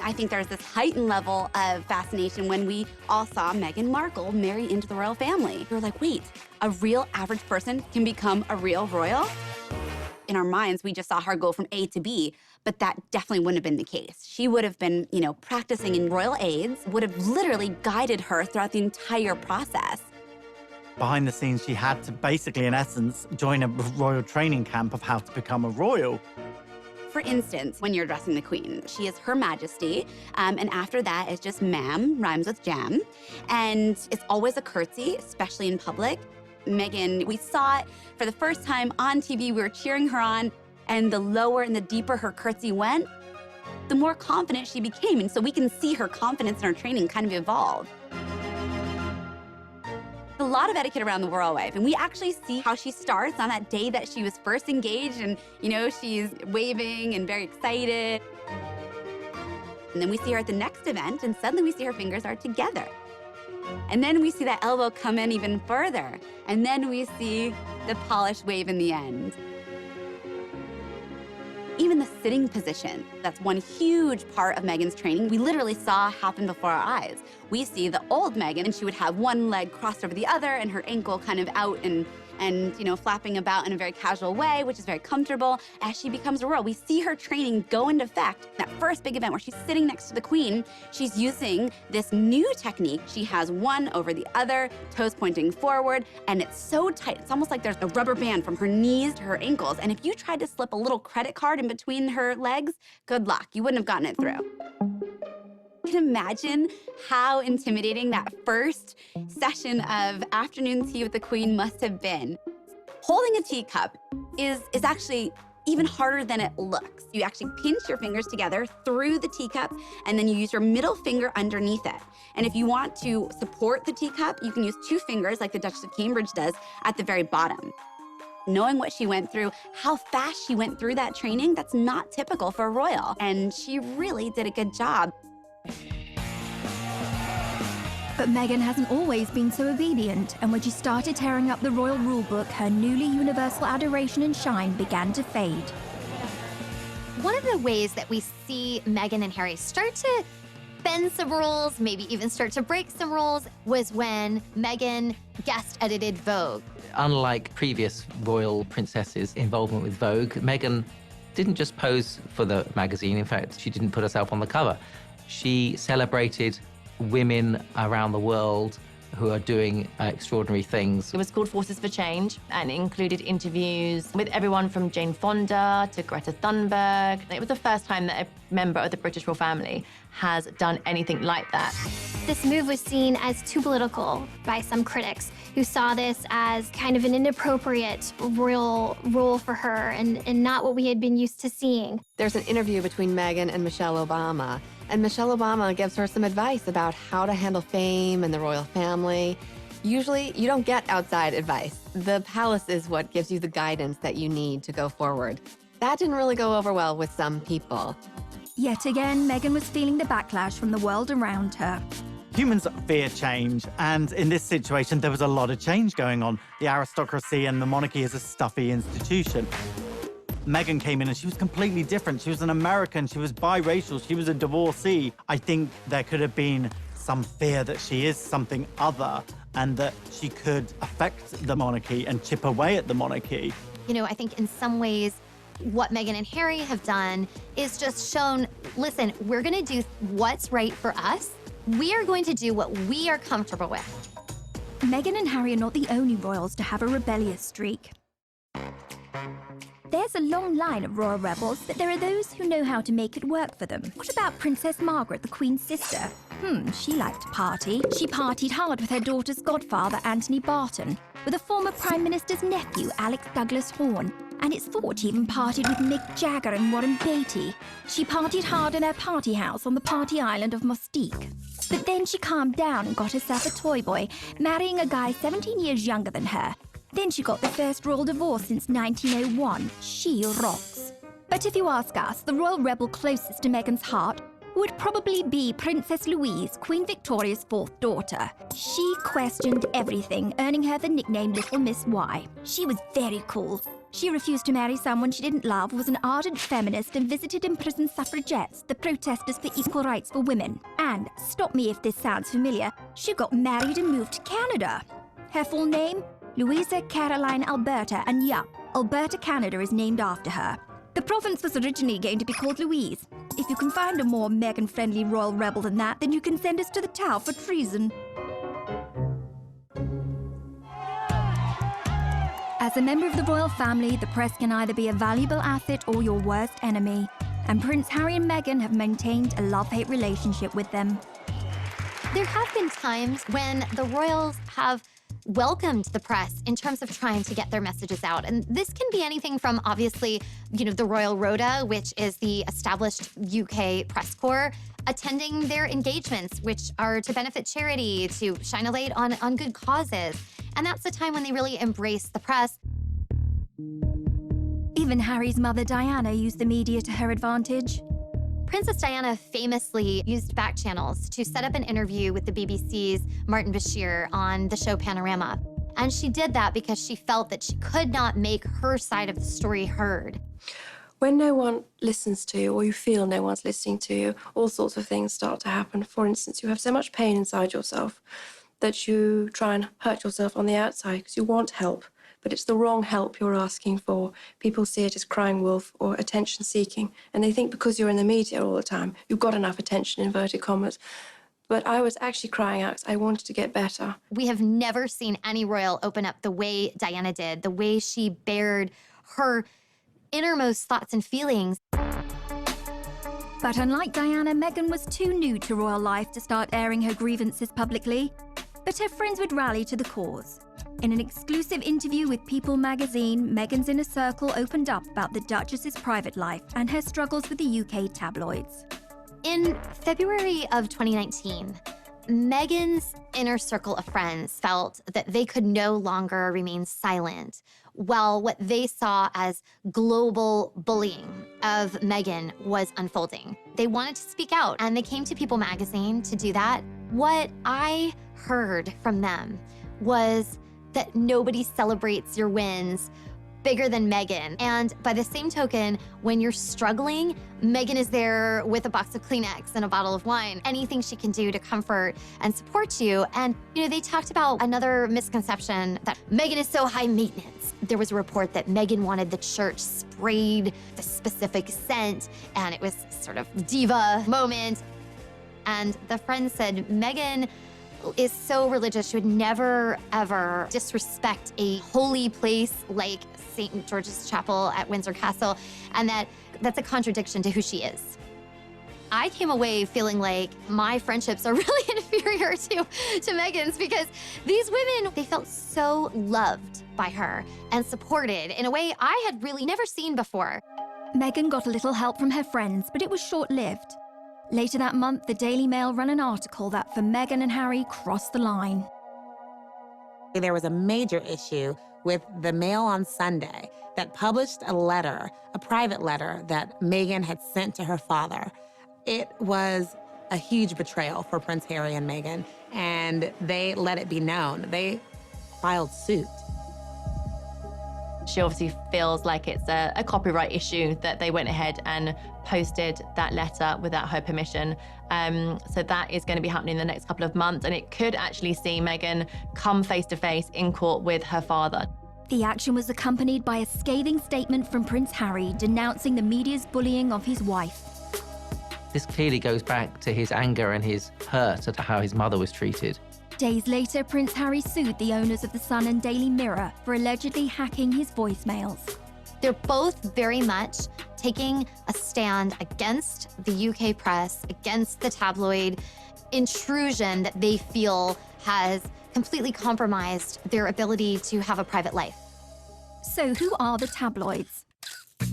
I think there's this heightened level of fascination when we all saw Meghan Markle marry into the royal family. We were like, wait, a real average person can become a real royal? In our minds, we just saw her go from A to B, but that definitely wouldn't have been the case. She would have been, practicing in royal aids, would have literally guided her throughout the entire process. Behind the scenes, she had to basically, in essence, join a royal training camp of how to become a royal. For instance, when you're addressing the Queen, she is Her Majesty, and after that, it's just ma'am, rhymes with jam. And it's always a curtsy, especially in public. Meghan, we saw it for the first time on TV, we were cheering her on, and the lower and the deeper her curtsy went, the more confident she became. And so we can see her confidence in her training kind of evolve. A lot of etiquette around the royal wife, and we actually see how she starts on that day that she was first engaged, and she's waving and very excited. And then we see her at the next event, and suddenly we see her fingers are together. And then we see that elbow come in even further. And then we see the polished wave in the end. Even the sitting position, that's one huge part of Meghan's training, we literally saw happen before our eyes. We see the old Meghan, and she would have one leg crossed over the other and her ankle kind of out and flapping about in a very casual way, which is very comfortable. As she becomes a royal, we see her training go into effect. That first big event where she's sitting next to the Queen, she's using this new technique. She has one over the other, toes pointing forward, and it's so tight. It's almost like there's a rubber band from her knees to her ankles. And if you tried to slip a little credit card in between her legs, good luck. You wouldn't have gotten it through. You can imagine how intimidating that first session of afternoon tea with the Queen must have been. Holding a teacup is actually even harder than it looks. You actually pinch your fingers together through the teacup, and then you use your middle finger underneath it. And if you want to support the teacup, you can use two fingers like the Duchess of Cambridge does at the very bottom. Knowing what she went through, how fast she went through that training, that's not typical for a royal. And she really did a good job. But Meghan hasn't always been so obedient, and when she started tearing up the royal rulebook, her newly universal adoration and shine began to fade. One of the ways that we see Meghan and Harry start to bend some rules, maybe even start to break some rules, was when Meghan guest edited Vogue. Unlike previous royal princesses' involvement with Vogue, Meghan didn't just pose for the magazine. In fact, she didn't put herself on the cover. She celebrated women around the world who are doing extraordinary things. It was called Forces for Change and it included interviews with everyone from Jane Fonda to Greta Thunberg. It was the first time that a member of the British royal family has done anything like that. This move was seen as too political by some critics who saw this as kind of an inappropriate royal role for her and not what we had been used to seeing. There's an interview between Meghan and Michelle Obama, and Michelle Obama gives her some advice about how to handle fame and the royal family. Usually, you don't get outside advice. The palace is what gives you the guidance that you need to go forward. That didn't really go over well with some people. Yet again, Meghan was feeling the backlash from the world around her. Humans fear change, and in this situation, there was a lot of change going on. The aristocracy and the monarchy is a stuffy institution. Meghan came in and she was completely different. She was an American, she was biracial, she was a divorcee. I think there could have been some fear that she is something other and that she could affect the monarchy and chip away at the monarchy. You know, I think in some ways, what Meghan and Harry have done is just shown, listen, we're gonna do what's right for us. We are going to do what we are comfortable with. Meghan and Harry are not the only royals to have a rebellious streak. There's a long line of royal rebels, but there are those who know how to make it work for them. What about Princess Margaret, the Queen's sister? She liked to party. She partied hard with her daughter's godfather, Anthony Barton, with a former Prime Minister's nephew, Alex Douglas Horne, and it's thought she even partied with Mick Jagger and Warren Beatty. She partied hard in her party house on the party island of Mustique. But then she calmed down and got herself a toy boy, marrying a guy 17 years younger than her. Then she got the first royal divorce since 1901. She rocks. But if you ask us, the royal rebel closest to Meghan's heart would probably be Princess Louise, Queen Victoria's fourth daughter. She questioned everything, earning her the nickname Little Miss Y. She was very cool. She refused to marry someone she didn't love, was an ardent feminist, and visited imprisoned suffragettes, the protesters for equal rights for women. And, stop me if this sounds familiar, she got married and moved to Canada. Her full name? Louisa Caroline Alberta, and yeah, Alberta, Canada is named after her. The province was originally going to be called Louise. If you can find a more Meghan-friendly royal rebel than that, then you can send us to the Tower for treason. As a member of the royal family, the press can either be a valuable asset or your worst enemy. And Prince Harry and Meghan have maintained a love-hate relationship with them. There have been times when the royals have welcomed the press in terms of trying to get their messages out. And this can be anything from, obviously, you know, the Royal Rota, which is the established UK press corps, attending their engagements, which are to benefit charity, to shine a light on good causes. And that's the time when they really embrace the press. Even Harry's mother, Diana, used the media to her advantage. Princess Diana famously used back channels to set up an interview with the BBC's Martin Bashir on the show Panorama. And she did that because she felt that she could not make her side of the story heard. When no one listens to you, or you feel no one's listening to you, all sorts of things start to happen. For instance, you have so much pain inside yourself that you try and hurt yourself on the outside because you want help, but it's the wrong help you're asking for. People see it as crying wolf or attention seeking, and they think because you're in the media all the time, you've got enough attention, inverted commas. But I was actually crying out because I wanted to get better. We have never seen any royal open up the way Diana did, the way she bared her innermost thoughts and feelings. But unlike Diana, Meghan was too new to royal life to start airing her grievances publicly. But her friends would rally to the cause. In an exclusive interview with People magazine, Meghan's inner circle opened up about the Duchess's private life and her struggles with the UK tabloids. In February of 2019, Meghan's inner circle of friends felt that they could no longer remain silent while what they saw as global bullying of Meghan was unfolding. They wanted to speak out, and they came to People magazine to do that. What I heard from them was that nobody celebrates your wins bigger than Meghan. And by the same token, when you're struggling, Meghan is there with a box of Kleenex and a bottle of wine, anything she can do to comfort and support you. And, you know, they talked about another misconception that Meghan is so high maintenance. There was a report that Meghan wanted the church sprayed the specific scent, and it was sort of diva moment. And the friend said, Meghan is so religious. She would never, ever disrespect a holy place like St. George's Chapel at Windsor Castle, and that's a contradiction to who she is. I came away feeling like my friendships are really inferior to Meghan's, because these women, they felt so loved by her and supported in a way I had really never seen before. Meghan got a little help from her friends, but it was short-lived. Later that month, the Daily Mail ran an article that for Meghan and Harry crossed the line. There was a major issue with the Mail on Sunday that published a letter, a private letter that Meghan had sent to her father. It was a huge betrayal for Prince Harry and Meghan, and they let it be known. They filed suit. She obviously feels like it's a copyright issue that they went ahead and posted that letter without her permission. So that is going to be happening in the next couple of months, and it could actually see Meghan come face-to-face in court with her father. The action was accompanied by a scathing statement from Prince Harry denouncing the media's bullying of his wife. This clearly goes back to his anger and his hurt at how his mother was treated. Days later, Prince Harry sued the owners of The Sun and Daily Mirror for allegedly hacking his voicemails. They're both very much taking a stand against the UK press, against the tabloid intrusion that they feel has completely compromised their ability to have a private life. So who are the tabloids?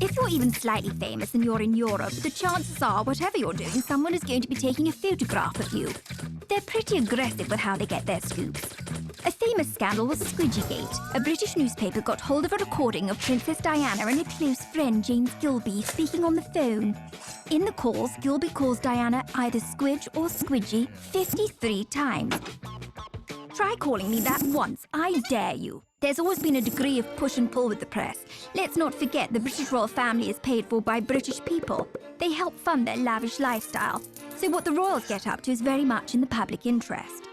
If you're even slightly famous and you're in Europe, the chances are, whatever you're doing, someone is going to be taking a photograph of you. They're pretty aggressive with how they get their scoops. A famous scandal was Squidgygate. A British newspaper got hold of a recording of Princess Diana and her close friend James Gilby speaking on the phone. In the calls, Gilby calls Diana either Squidge or Squidgy 53 times. Try calling me that once, I dare you. There's always been a degree of push and pull with the press. Let's not forget the British royal family is paid for by British people. They help fund their lavish lifestyle. So what the royals get up to is very much in the public interest.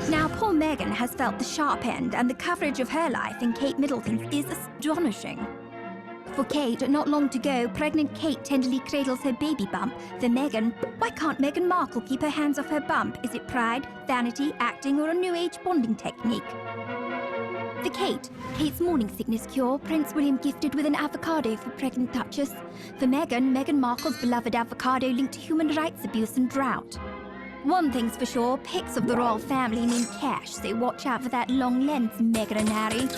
Now, poor Meghan has felt the sharp end, and the coverage of her life in Kate Middleton's is astonishing. For Kate, not long to go, pregnant Kate tenderly cradles her baby bump. For Meghan, why can't Meghan Markle keep her hands off her bump? Is it pride, vanity, acting, or a new age bonding technique? For Kate, Kate's morning sickness cure, Prince William gifted with an avocado for pregnant Duchess. For Meghan, Meghan Markle's beloved avocado linked to human rights abuse and drought. One thing's for sure, pics of the royal family mean cash, so watch out for that long lens, Meghan and Harry.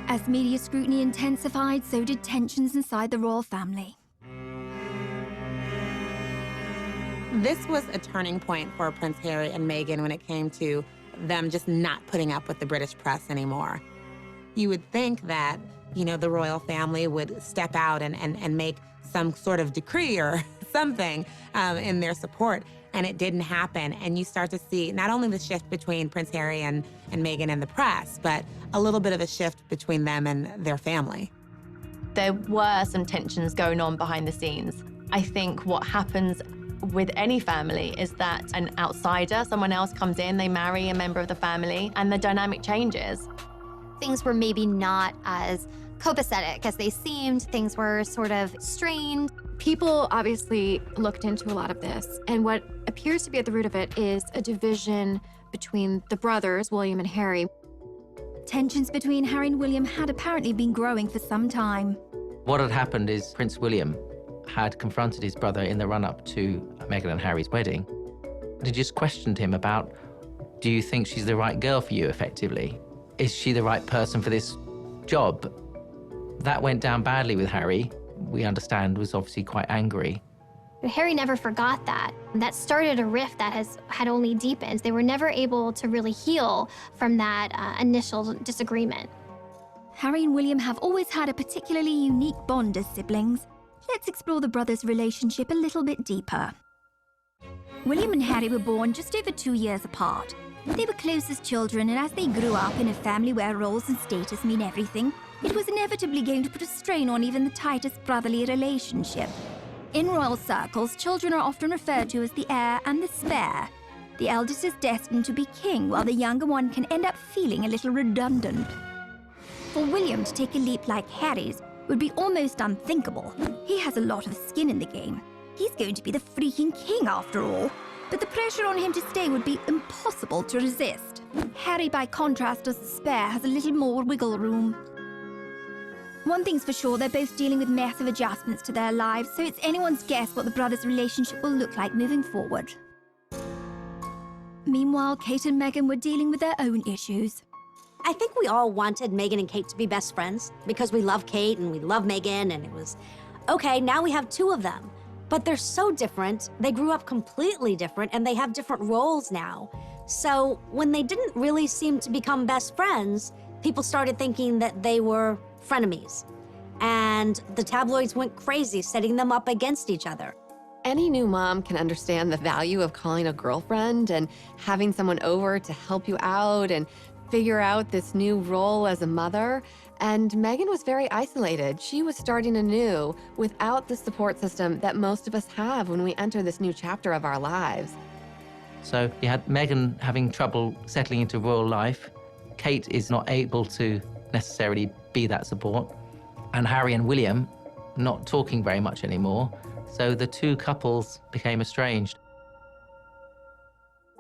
As media scrutiny intensified, so did tensions inside the royal family. This was a turning point for Prince Harry and Meghan when it came to them just not putting up with the British press anymore. You would think that, you know, the royal family would step out and make some sort of decree or something in their support, and it didn't happen. And you start to see not only the shift between Prince Harry and Meghan and the press, but a little bit of a shift between them and their family. There were some tensions going on behind the scenes. I think what happens with any family is that an outsider, someone else comes in, they marry a member of the family, and the dynamic changes. Things were maybe not as copacetic as they seemed. Things were sort of strained. People obviously looked into a lot of this, and what appears to be at the root of it is a division between the brothers, William and Harry. Tensions between Harry and William had apparently been growing for some time. What had happened is Prince William had confronted his brother in the run-up to Meghan and Harry's wedding. And he just questioned him about, do you think she's the right girl for you, effectively? Is she the right person for this job? That went down badly with Harry. We understand was obviously quite angry. But Harry never forgot that. That started a rift that had only deepened. They were never able to really heal from that initial disagreement. Harry and William have always had a particularly unique bond as siblings. Let's explore the brothers' relationship a little bit deeper. William and Harry were born just over 2 years apart. They were close as children, and as they grew up in a family where roles and status mean everything, it was inevitably going to put a strain on even the tightest brotherly relationship. In royal circles, children are often referred to as the heir and the spare. The eldest is destined to be king, while the younger one can end up feeling a little redundant. For William to take a leap like Harry's would be almost unthinkable. He has a lot of skin in the game. He's going to be the freaking king after all. But the pressure on him to stay would be impossible to resist. Harry, by contrast, doesn't spare, has a little more wiggle room. One thing's for sure, they're both dealing with massive adjustments to their lives, so it's anyone's guess what the brothers' relationship will look like moving forward. Meanwhile, Kate and Meghan were dealing with their own issues. I think we all wanted Meghan and Kate to be best friends because we love Kate and we love Meghan, and it was, okay, now we have two of them. But they're so different. They grew up completely different and they have different roles now. So when they didn't really seem to become best friends, people started thinking that they were frenemies. And the tabloids went crazy, setting them up against each other. Any new mom can understand the value of calling a girlfriend and having someone over to help you out and figure out this new role as a mother. And Meghan was very isolated. She was starting anew without the support system that most of us have when we enter this new chapter of our lives. So you had Meghan having trouble settling into royal life. Kate is not able to necessarily be that support. And Harry and William not talking very much anymore. So the two couples became estranged.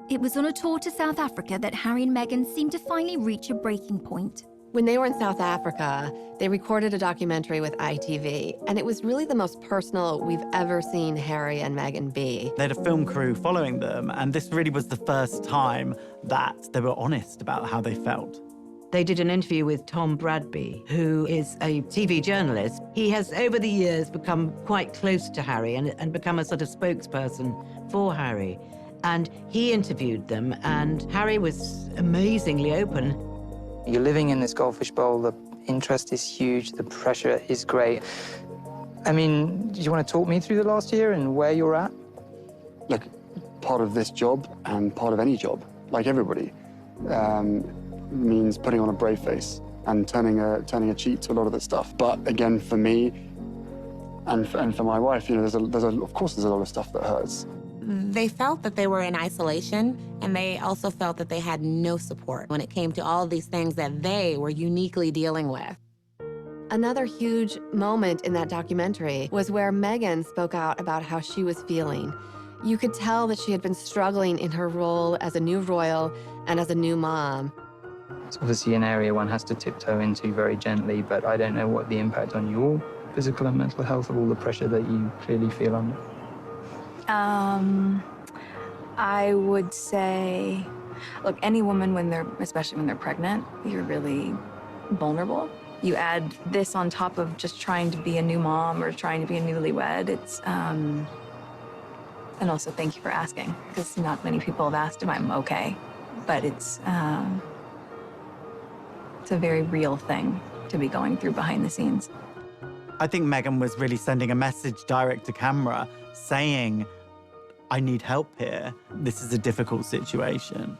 It was on a tour to South Africa that Harry and Meghan seemed to finally reach a breaking point. When they were in South Africa, they recorded a documentary with ITV, and it was really the most personal we've ever seen Harry and Meghan be. They had a film crew following them, and this really was the first time that they were honest about how they felt. They did an interview with Tom Bradby, who is a TV journalist. He has, over the years, become quite close to Harry and become a sort of spokesperson for Harry. And he interviewed them, and Harry was amazingly open. You're living in this goldfish bowl, the interest is huge, the pressure is great. I mean, do you want to talk me through the last year and where you're at? Look, part of this job and part of any job, like everybody, means putting on a brave face and turning a cheek to a lot of this stuff. But again, for me and for my wife, you know, of course there's a lot of stuff that hurts. They felt that they were in isolation, and they also felt that they had no support when it came to all these things that they were uniquely dealing with. Another huge moment in that documentary was where Meghan spoke out about how she was feeling. You could tell that she had been struggling in her role as a new royal and as a new mom. It's obviously an area one has to tiptoe into very gently, but I don't know what the impact on your physical and mental health of all the pressure that you clearly feel under. I would say, look, any woman, especially when they're pregnant, you're really vulnerable. You add this on top of just trying to be a new mom or trying to be a newlywed. And also thank you for asking, because not many people have asked if I'm okay. But it's a very real thing to be going through behind the scenes. I think Meghan was really sending a message direct to camera saying, I need help here. This is a difficult situation.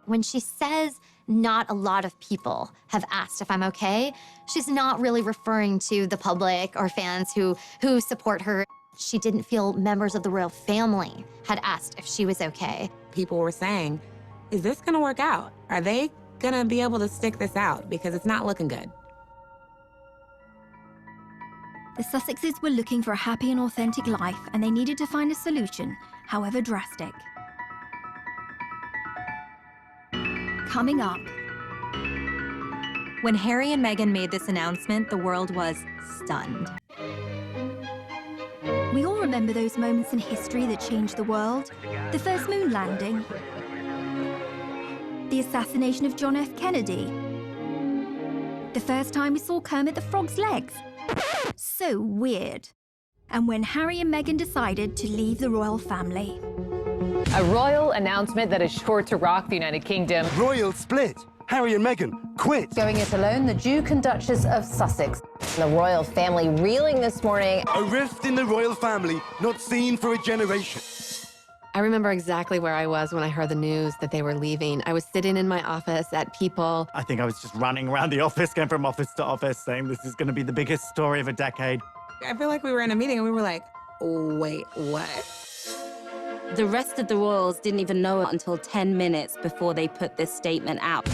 When she says not a lot of people have asked if I'm okay, she's not really referring to the public or fans who support her. She didn't feel members of the royal family had asked if she was okay. People were saying, is this gonna work out? Are they gonna be able to stick this out? Because it's not looking good. The Sussexes were looking for a happy and authentic life, and they needed to find a solution, however drastic. Coming up. When Harry and Meghan made this announcement, the world was stunned. We all remember those moments in history that changed the world. The first moon landing. The assassination of John F. Kennedy. The first time we saw Kermit the Frog's legs. So weird. And when Harry and Meghan decided to leave the royal family. A royal announcement that is sure to rock the United Kingdom. Royal split. Harry and Meghan quit. Going it alone, the Duke and Duchess of Sussex. The royal family reeling this morning. A rift in the royal family not seen for a generation. I remember exactly where I was when I heard the news that they were leaving. I was sitting in my office at People. I think I was just running around the office, going from office to office, saying this is going to be the biggest story of a decade. I feel like we were in a meeting and we were like, wait, what? The rest of the royals didn't even know it until 10 minutes before they put this statement out.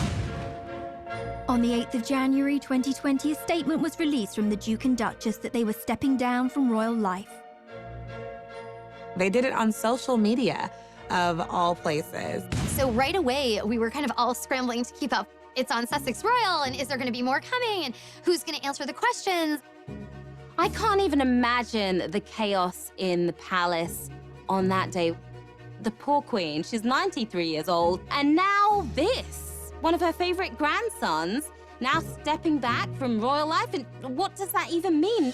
On the 8th of January 2020, a statement was released from the Duke and Duchess that they were stepping down from royal life. They did it on social media, of all places. So right away, we were kind of all scrambling to keep up. It's on Sussex Royal, and is there gonna be more coming? And who's gonna answer the questions? I can't even imagine the chaos in the palace on that day. The poor queen, she's 93 years old, and now this. One of her favorite grandsons now stepping back from royal life, and what does that even mean?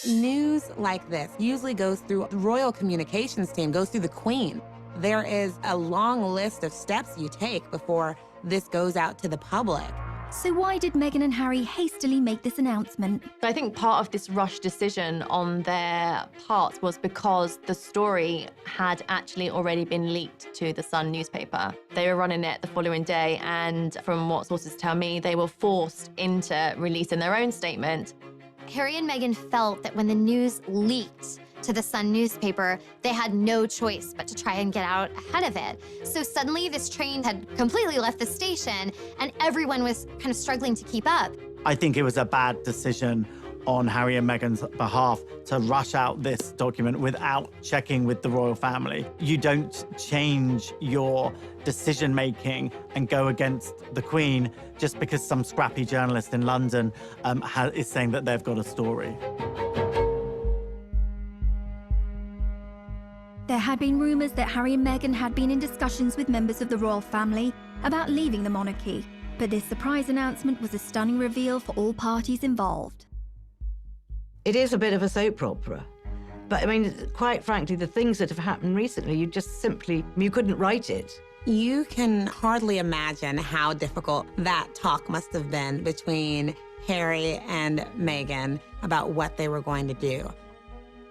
News like this usually goes through the royal communications team, goes through the queen. There is a long list of steps you take before this goes out to the public. So why did Meghan and Harry hastily make this announcement? I think part of this rushed decision on their part was because the story had actually already been leaked to the Sun newspaper. They were running it the following day, and from what sources tell me, they were forced into releasing their own statement. Harry and Meghan felt that when the news leaked to the Sun newspaper, they had no choice but to try and get out ahead of it. So suddenly this train had completely left the station and everyone was kind of struggling to keep up. I think it was a bad decision on Harry and Meghan's behalf to rush out this document without checking with the royal family. You don't change your decision-making and go against the Queen just because some scrappy journalist in London is saying that they've got a story. There had been rumours that Harry and Meghan had been in discussions with members of the royal family about leaving the monarchy, but this surprise announcement was a stunning reveal for all parties involved. It is a bit of a soap opera. But I mean, quite frankly, the things that have happened recently, you couldn't write it. You can hardly imagine how difficult that talk must have been between Harry and Meghan about what they were going to do.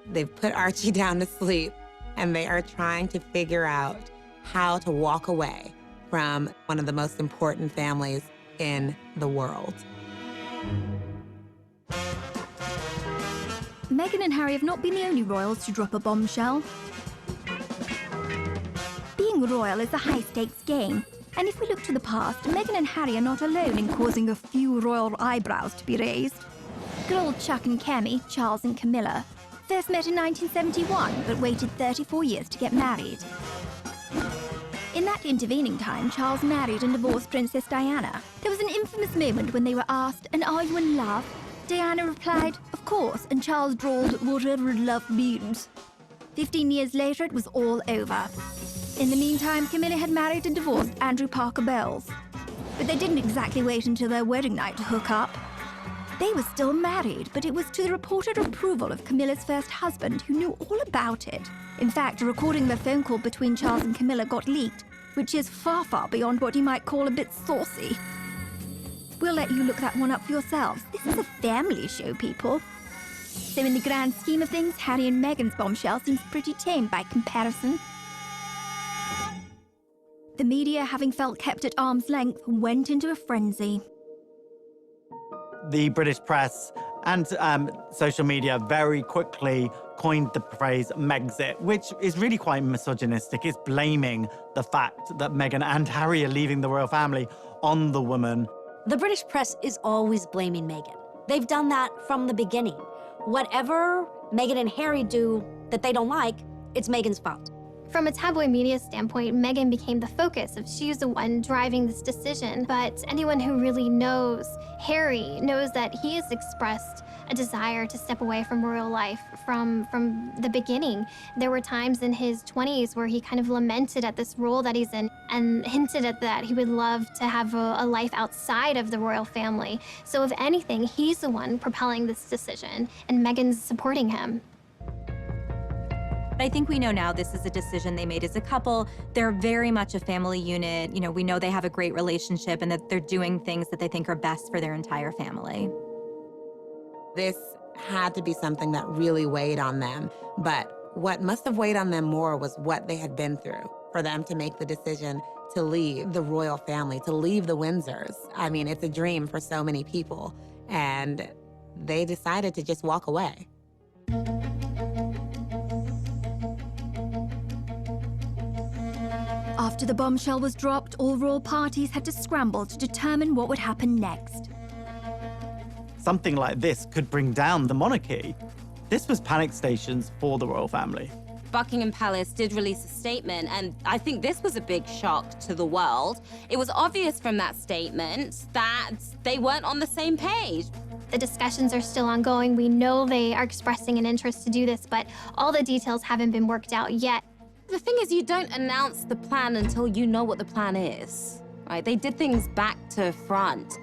They've put Archie down to sleep, and they are trying to figure out how to walk away from one of the most important families in the world. Meghan and Harry have not been the only royals to drop a bombshell. Being royal is a high-stakes game, and if we look to the past, Meghan and Harry are not alone in causing a few royal eyebrows to be raised. Good old Chuck and Kemi, Charles and Camilla, first met in 1971, but waited 34 years to get married. In that intervening time, Charles married and divorced Princess Diana. There was an infamous moment when they were asked, "And are you in love?" Diana replied, "Of course," and Charles drawled, "Whatever love means." 15 years later, it was all over. In the meantime, Camilla had married and divorced Andrew Parker Bowles. But they didn't exactly wait until their wedding night to hook up. They were still married, but it was to the reported approval of Camilla's first husband, who knew all about it. In fact, a recording of a phone call between Charles and Camilla got leaked, which is far, far beyond what you might call a bit saucy. We'll let you look that one up for yourselves. This is a family show, people. So in the grand scheme of things, Harry and Meghan's bombshell seems pretty tame by comparison. The media, having felt kept at arm's length, went into a frenzy. The British press and social media very quickly coined the phrase Megxit, which is really quite misogynistic. It's blaming the fact that Meghan and Harry are leaving the royal family on the woman. The British press is always blaming Meghan. They've done that from the beginning. Whatever Meghan and Harry do that they don't like, it's Meghan's fault. From a tabloid media standpoint, Meghan became the focus of she's the one driving this decision. But anyone who really knows Harry knows that he has expressed a desire to step away from royal life from the beginning. There were times in his 20s where he kind of lamented at this role that he's in and hinted at that he would love to have a life outside of the royal family. So if anything, he's the one propelling this decision, and Meghan's supporting him. I think we know now this is a decision they made as a couple. They're very much a family unit. You know, we know they have a great relationship and that they're doing things that they think are best for their entire family. This had to be something that really weighed on them. But what must have weighed on them more was what they had been through for them to make the decision to leave the royal family, to leave the Windsors. I mean, it's a dream for so many people. And they decided to just walk away. After the bombshell was dropped, all royal parties had to scramble to determine what would happen next. Something like this could bring down the monarchy. This was panic stations for the royal family. Buckingham Palace did release a statement, and I think this was a big shock to the world. It was obvious from that statement that they weren't on the same page. The discussions are still ongoing. We know they are expressing an interest to do this, but all the details haven't been worked out yet. The thing is, you don't announce the plan until you know what the plan is, right? They did things back to front.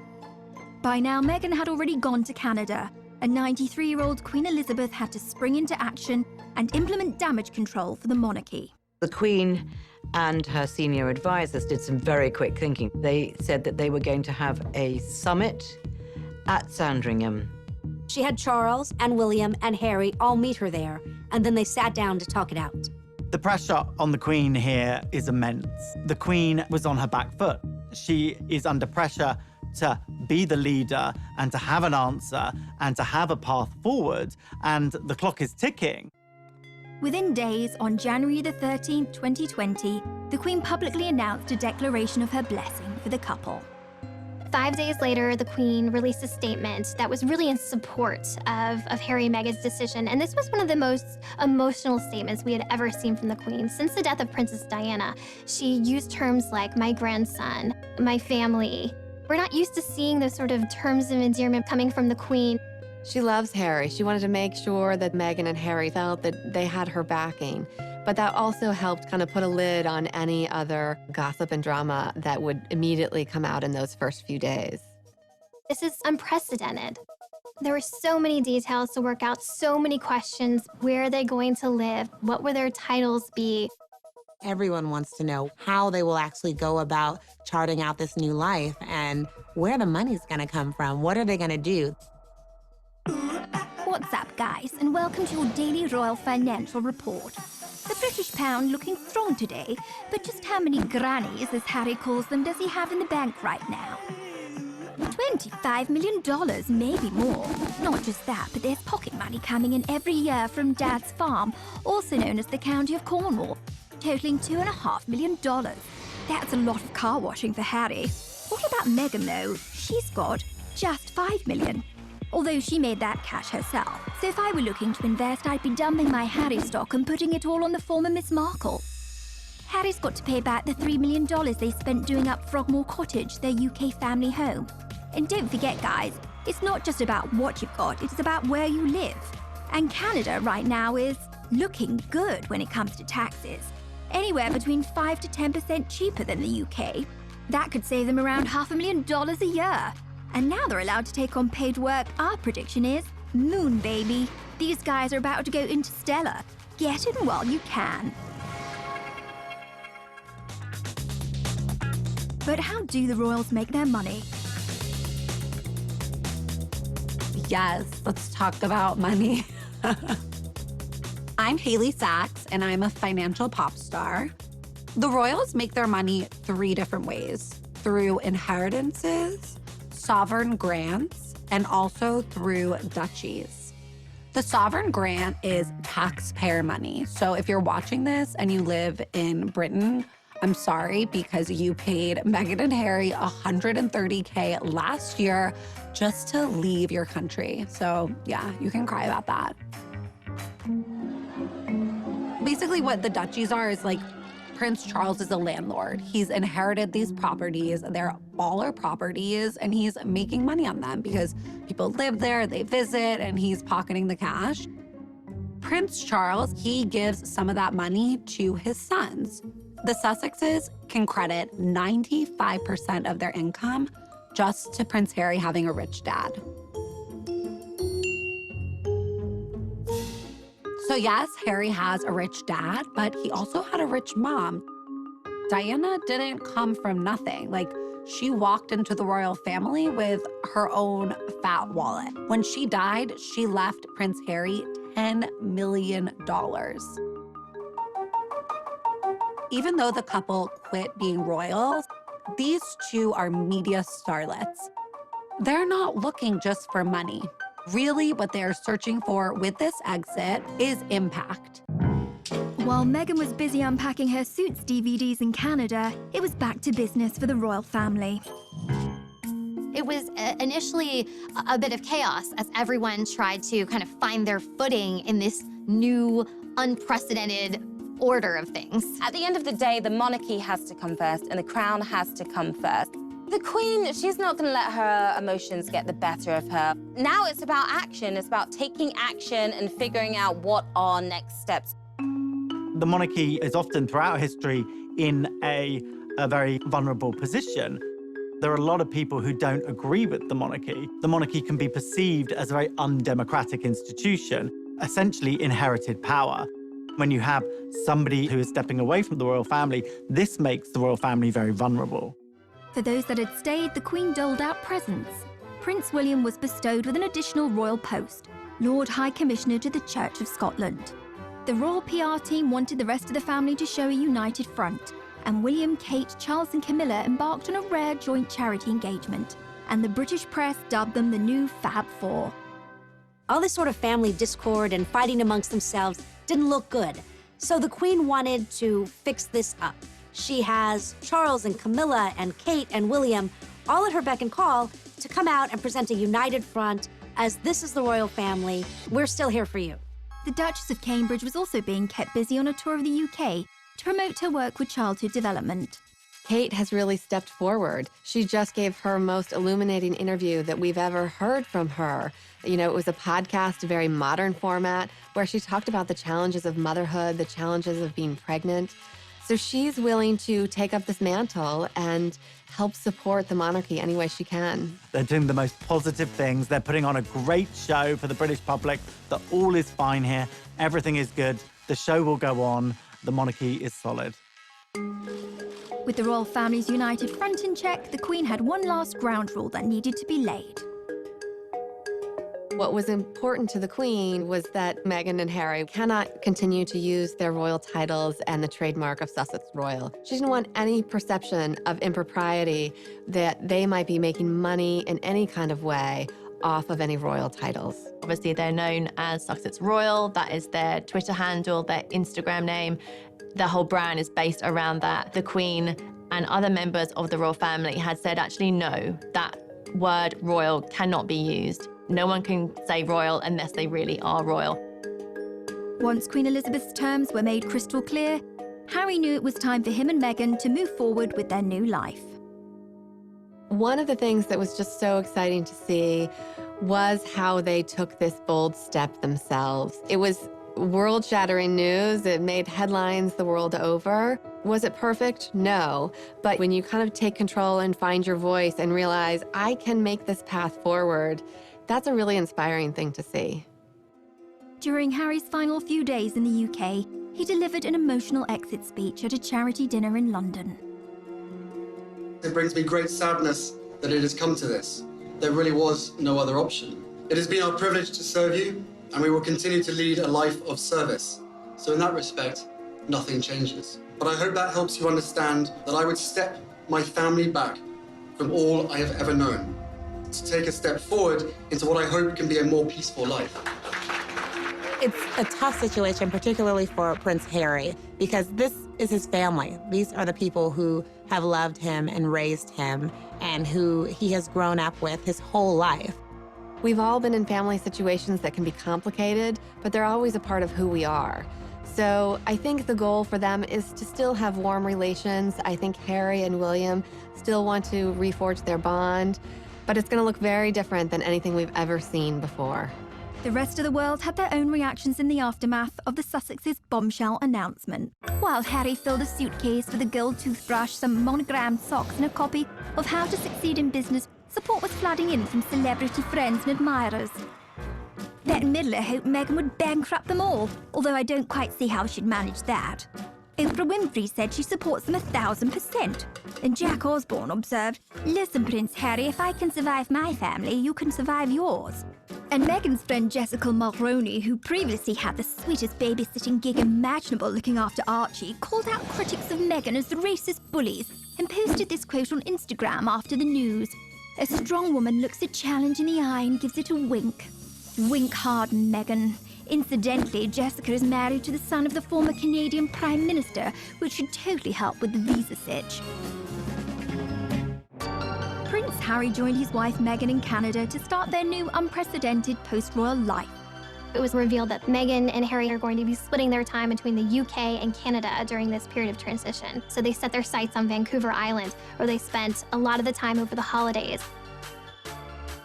By now, Meghan had already gone to Canada, and 93-year-old Queen Elizabeth had to spring into action and implement damage control for the monarchy. The Queen and her senior advisors did some very quick thinking. They said that they were going to have a summit at Sandringham. She had Charles and William and Harry all meet her there, and then they sat down to talk it out. The pressure on the Queen here is immense. The Queen was on her back foot. She is under pressure to be the leader and to have an answer and to have a path forward, and the clock is ticking. Within days, on January the 13th, 2020, the Queen publicly announced a declaration of her blessing for the couple. 5 days later, the Queen released a statement that was really in support of Harry and Meghan's decision. And this was one of the most emotional statements we had ever seen from the Queen. Since the death of Princess Diana, she used terms like my grandson, my family. We're not used to seeing those sort of terms of endearment coming from the Queen. She loves Harry. She wanted to make sure that Meghan and Harry felt that they had her backing. But that also helped kind of put a lid on any other gossip and drama that would immediately come out in those first few days. This is unprecedented. There were so many details to work out, so many questions. Where are they going to live? What will their titles be? Everyone wants to know how they will actually go about charting out this new life and where the money's gonna come from. What are they gonna do? What's up, guys, and welcome to your daily royal financial report. The British pound looking strong today, but just how many grannies, as Harry calls them, does he have in the bank right now? $25 million, maybe more. Not just that, but there's pocket money coming in every year from Dad's farm, also known as the County of Cornwall, totaling $2.5 million. That's a lot of car washing for Harry. What about Meghan, though? She's got just $5 million. Although she made that cash herself. So if I were looking to invest, I'd be dumping my Harry stock and putting it all on the former Miss Markle. Harry's got to pay back the $3 million they spent doing up Frogmore Cottage, their UK family home. And don't forget, guys, it's not just about what you've got, it's about where you live. And Canada right now is looking good when it comes to taxes. Anywhere between 5 to 10% cheaper than the UK. That could save them around $500,000 a year. And now they're allowed to take on paid work. Our prediction is moon, baby. These guys are about to go interstellar. Get in while you can. But how do the royals make their money? Yes, let's talk about money. I'm Haley Sachs, and I'm a financial pop star. The royals make their money 3 different ways: through inheritances, sovereign grants, and also through duchies. The sovereign grant is taxpayer money. So if you're watching this and you live in Britain, I'm sorry, because you paid Meghan and Harry $130K last year just to leave your country. So yeah, you can cry about that. Basically what the duchies are is like Prince Charles is a landlord. He's inherited these properties. They're all our properties, and he's making money on them because people live there, they visit, and he's pocketing the cash. Prince Charles, he gives some of that money to his sons. The Sussexes can credit 95% of their income just to Prince Harry having a rich dad. So yes, Harry has a rich dad, but he also had a rich mom. Diana didn't come from nothing. Like, she walked into the royal family with her own fat wallet. When she died, she left Prince Harry $10 million. Even though the couple quit being royals, these two are media starlets. They're not looking just for money. Really, what they're searching for with this exit is impact. While Meghan was busy unpacking her Suits DVDs in Canada, it was back to business for the royal family. It was initially a bit of chaos as everyone tried to kind of find their footing in this new unprecedented order of things. At the end of the day, the monarchy has to come first and the crown has to come first. The Queen, she's not going to let her emotions get the better of her. Now it's about action. It's about taking action and figuring out what are next steps. The monarchy is often, throughout history, in a very vulnerable position. There are a lot of people who don't agree with the monarchy. The monarchy can be perceived as a very undemocratic institution, essentially inherited power. When you have somebody who is stepping away from the royal family, this makes the royal family very vulnerable. For those that had stayed, the Queen doled out presents. Prince William was bestowed with an additional royal post, Lord High Commissioner to the Church of Scotland. The royal PR team wanted the rest of the family to show a united front, and William, Kate, Charles and Camilla embarked on a rare joint charity engagement, and the British press dubbed them the new Fab Four. All this sort of family discord and fighting amongst themselves didn't look good, so the Queen wanted to fix this up. She has Charles and Camilla and Kate and William all at her beck and call to come out and present a united front as this is the royal family. We're still here for you. The Duchess of Cambridge was also being kept busy on a tour of the UK to promote her work with childhood development. Kate has really stepped forward. She just gave her most illuminating interview that we've ever heard from her. You know, it was a podcast, a very modern format, where she talked about the challenges of motherhood, the challenges of being pregnant. So she's willing to take up this mantle and help support the monarchy any way she can. They're doing the most positive things. They're putting on a great show for the British public, that all is fine here, everything is good, the show will go on, the monarchy is solid. With the royal family's united front in check, the Queen had one last ground rule that needed to be laid. What was important to the Queen was that Meghan and Harry cannot continue to use their royal titles and the trademark of Sussex Royal. She didn't want any perception of impropriety that they might be making money in any kind of way off of any royal titles. Obviously, they're known as Sussex Royal. That is their Twitter handle, their Instagram name. The whole brand is based around that. The Queen and other members of the royal family had said, actually, no, that word royal cannot be used. No one can say royal unless they really are royal. Once Queen Elizabeth's terms were made crystal clear, Harry knew it was time for him and Meghan to move forward with their new life. One of the things that was just so exciting to see was how they took this bold step themselves. It was world-shattering news. It made headlines the world over. Was it perfect? No. But when you kind of take control and find your voice and realize, I can make this path forward, that's a really inspiring thing to see. During Harry's final few days in the UK, he delivered an emotional exit speech at a charity dinner in London. It brings me great sadness that it has come to this. There really was no other option. It has been our privilege to serve you, and we will continue to lead a life of service. So in that respect, nothing changes. But I hope that helps you understand that I would step my family back from all I have ever known, to take a step forward into what I hope can be a more peaceful life. It's a tough situation, particularly for Prince Harry, because this is his family. These are the people who have loved him and raised him and who he has grown up with his whole life. We've all been in family situations that can be complicated, but they're always a part of who we are. So I think the goal for them is to still have warm relations. I think Harry and William still want to reforge their bond, but it's going to look very different than anything we've ever seen before. The rest of the world had their own reactions in the aftermath of the Sussex's bombshell announcement. While Harry filled a suitcase with a gold toothbrush, some monogrammed socks and a copy of How to Succeed in Business, support was flooding in from celebrity friends and admirers. Bette Midler hoped Meghan would bankrupt them all, although I don't quite see how she'd manage that. Oprah Winfrey said she supports them 1,000%. And Jack Osborne observed, "Listen, Prince Harry, if I can survive my family, you can survive yours." And Meghan's friend Jessica Mulroney, who previously had the sweetest babysitting gig imaginable looking after Archie, called out critics of Meghan as racist bullies and posted this quote on Instagram after the news. "A strong woman looks a challenge in the eye and gives it a wink. Wink hard, Meghan. Incidentally, Jessica is married to the son of the former Canadian Prime Minister, which should totally help with the visa sitch." Prince Harry joined his wife Meghan in Canada to start their new unprecedented post-royal life. It was revealed that Meghan and Harry are going to be splitting their time between the UK and Canada during this period of transition. So they set their sights on Vancouver Island, where they spent a lot of the time over the holidays.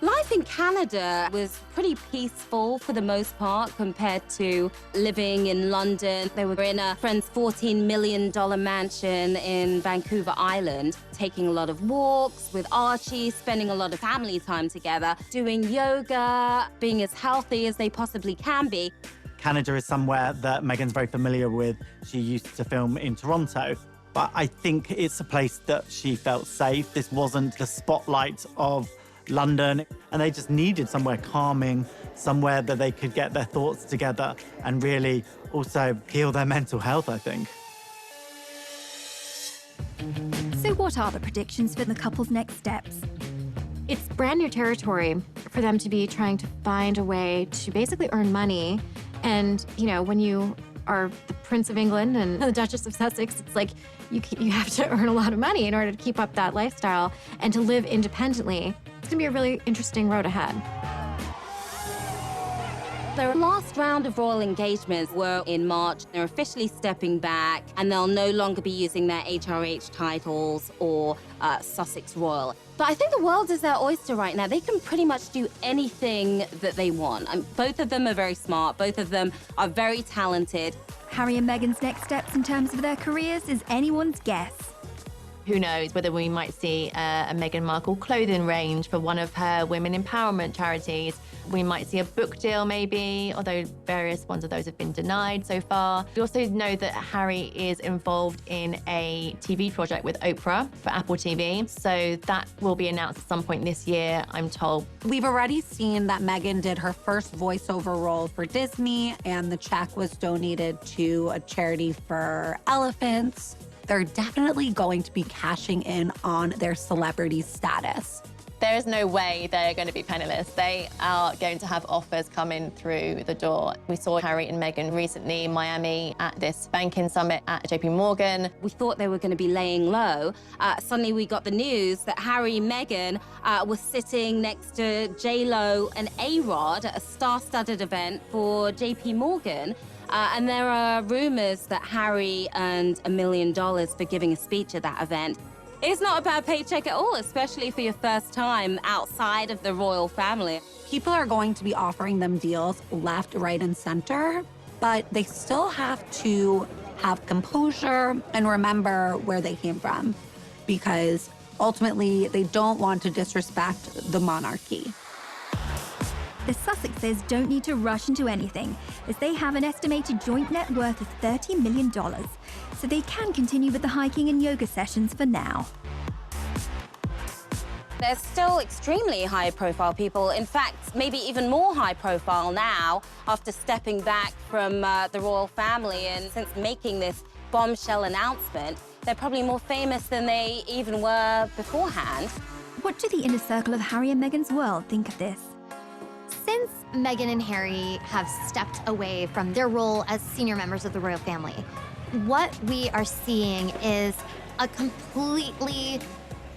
Life in Canada was pretty peaceful for the most part compared to living in London. They were in a friend's $14 million mansion in Vancouver Island, taking a lot of walks with Archie, spending a lot of family time together, doing yoga, being as healthy as they possibly can be. Canada is somewhere that Meghan's very familiar with. She used to film in Toronto. But I think it's a place that she felt safe. This wasn't the spotlight of London, and they just needed somewhere calming, somewhere that they could get their thoughts together and really also heal their mental health, I think. So what are the predictions for the couple's next steps? It's brand new territory for them to be trying to find a way to basically earn money. And, you know, when you are the Prince of England and the Duchess of Sussex, it's like you have to earn a lot of money in order to keep up that lifestyle and to live independently. It's gonna be a really interesting road ahead. Their last round of royal engagements were in March. They're officially stepping back, and they'll no longer be using their HRH titles or Sussex Royal. But I think the world is their oyster right now. They can pretty much do anything that they want. Both of them are very smart. Both of them are very talented. Harry and Meghan's next steps in terms of their careers is anyone's guess. Who knows whether we might see a Meghan Markle clothing range for one of her women empowerment charities. We might see a book deal maybe, although various ones of those have been denied so far. We also know that Harry is involved in a TV project with Oprah for Apple TV. So that will be announced at some point this year, I'm told. We've already seen that Meghan did her first voiceover role for Disney, and the check was donated to a charity for elephants. They're definitely going to be cashing in on their celebrity status. There is no way they're going to be penniless. They are going to have offers coming through the door. We saw Harry and Meghan recently in Miami at this banking summit at JP Morgan. We thought they were going to be laying low. Suddenly we got the news that Harry and Meghan was sitting next to J-Lo and A-Rod at a star-studded event for JP Morgan. And there are rumors that Harry earned $1 million for giving a speech at that event. It's not a bad paycheck at all, especially for your first time outside of the royal family. People are going to be offering them deals left, right, and center, but they still have to have composure and remember where they came from, because ultimately they don't want to disrespect the monarchy. The Sussexes don't need to rush into anything, as they have an estimated joint net worth of $30 million, so they can continue with the hiking and yoga sessions for now. They're still extremely high-profile people. In fact, maybe even more high-profile now after stepping back from the royal family, and since making this bombshell announcement, they're probably more famous than they even were beforehand. What do the inner circle of Harry and Meghan's world think of this? Since Meghan and Harry have stepped away from their role as senior members of the royal family, what we are seeing is a completely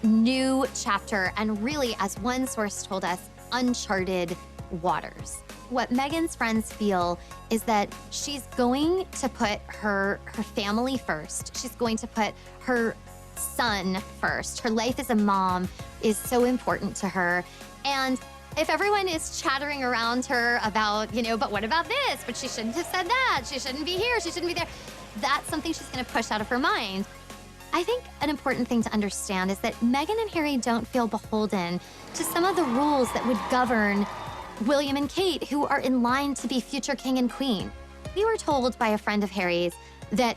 new chapter, and really, as one source told us, uncharted waters. What Meghan's friends feel is that she's going to put her family first. She's going to put her son first. Her life as a mom is so important to her. And if everyone is chattering around her about, but what about this? But she shouldn't have said that. She shouldn't be here. She shouldn't be there. That's something she's going to push out of her mind. I think an important thing to understand is that Meghan and Harry don't feel beholden to some of the rules that would govern William and Kate, who are in line to be future king and queen. We were told by a friend of Harry's that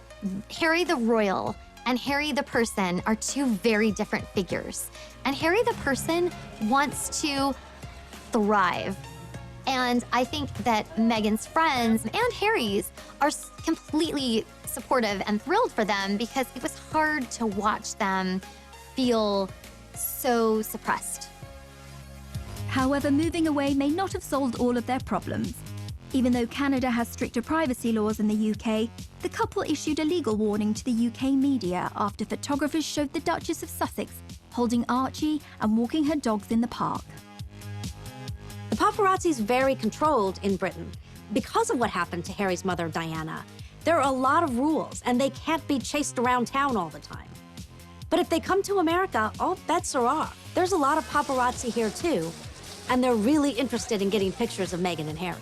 Harry the royal and Harry the person are two very different figures. And Harry the person wants to thrive. And I think that Meghan's friends and Harry's are completely supportive and thrilled for them, because it was hard to watch them feel so suppressed. However, moving away may not have solved all of their problems. Even though Canada has stricter privacy laws than the UK, the couple issued a legal warning to the UK media after photographers showed the Duchess of Sussex holding Archie and walking her dogs in the park. The paparazzi is very controlled in Britain. Because of what happened to Harry's mother, Diana, there are a lot of rules, and they can't be chased around town all the time. But if they come to America, all bets are off. There's a lot of paparazzi here, too, and they're really interested in getting pictures of Meghan and Harry.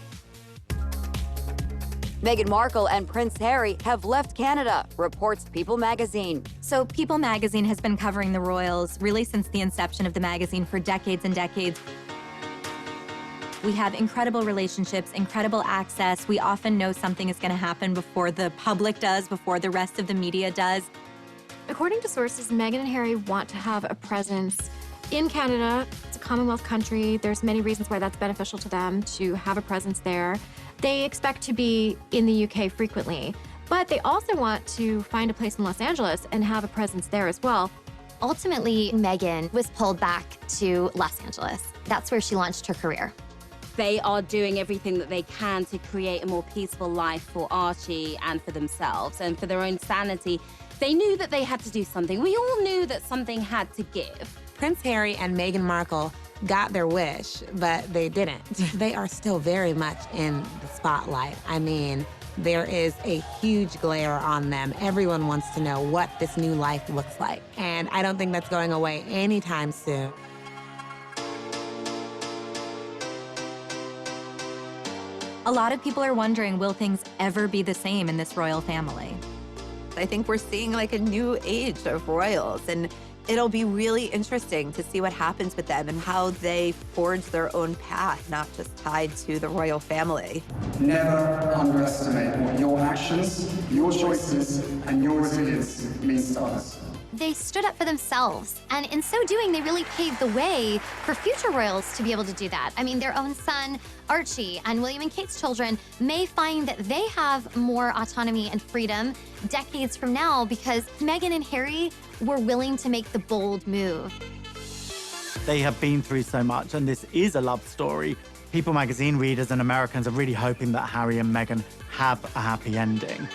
Meghan Markle and Prince Harry have left Canada, reports People magazine. So People magazine has been covering the royals really since the inception of the magazine for decades and decades. We have incredible relationships, incredible access. We often know something is going to happen before the public does, before the rest of the media does. According to sources, Meghan and Harry want to have a presence in Canada. It's a Commonwealth country. There's many reasons why that's beneficial to them to have a presence there. They expect to be in the UK frequently, but they also want to find a place in Los Angeles and have a presence there as well. Ultimately, Meghan was pulled back to Los Angeles. That's where she launched her career. They are doing everything that they can to create a more peaceful life for Archie and for themselves and for their own sanity. They knew that they had to do something. We all knew that something had to give. Prince Harry and Meghan Markle got their wish, but they didn't. They are still very much in the spotlight. I mean, there is a huge glare on them. Everyone wants to know what this new life looks like. And I don't think that's going away anytime soon. A lot of people are wondering, will things ever be the same in this royal family? I think we're seeing like a new age of royals, and it'll be really interesting to see what happens with them and how they forge their own path, not just tied to the royal family. Never underestimate what your actions, your choices, and your resilience means to others. They stood up for themselves, and in so doing, they really paved the way for future royals to be able to do that. I mean, their own son, Archie, and William and Kate's children may find that they have more autonomy and freedom decades from now because Meghan and Harry were willing to make the bold move. They have been through so much, and this is a love story. People magazine readers and Americans are really hoping that Harry and Meghan have a happy ending.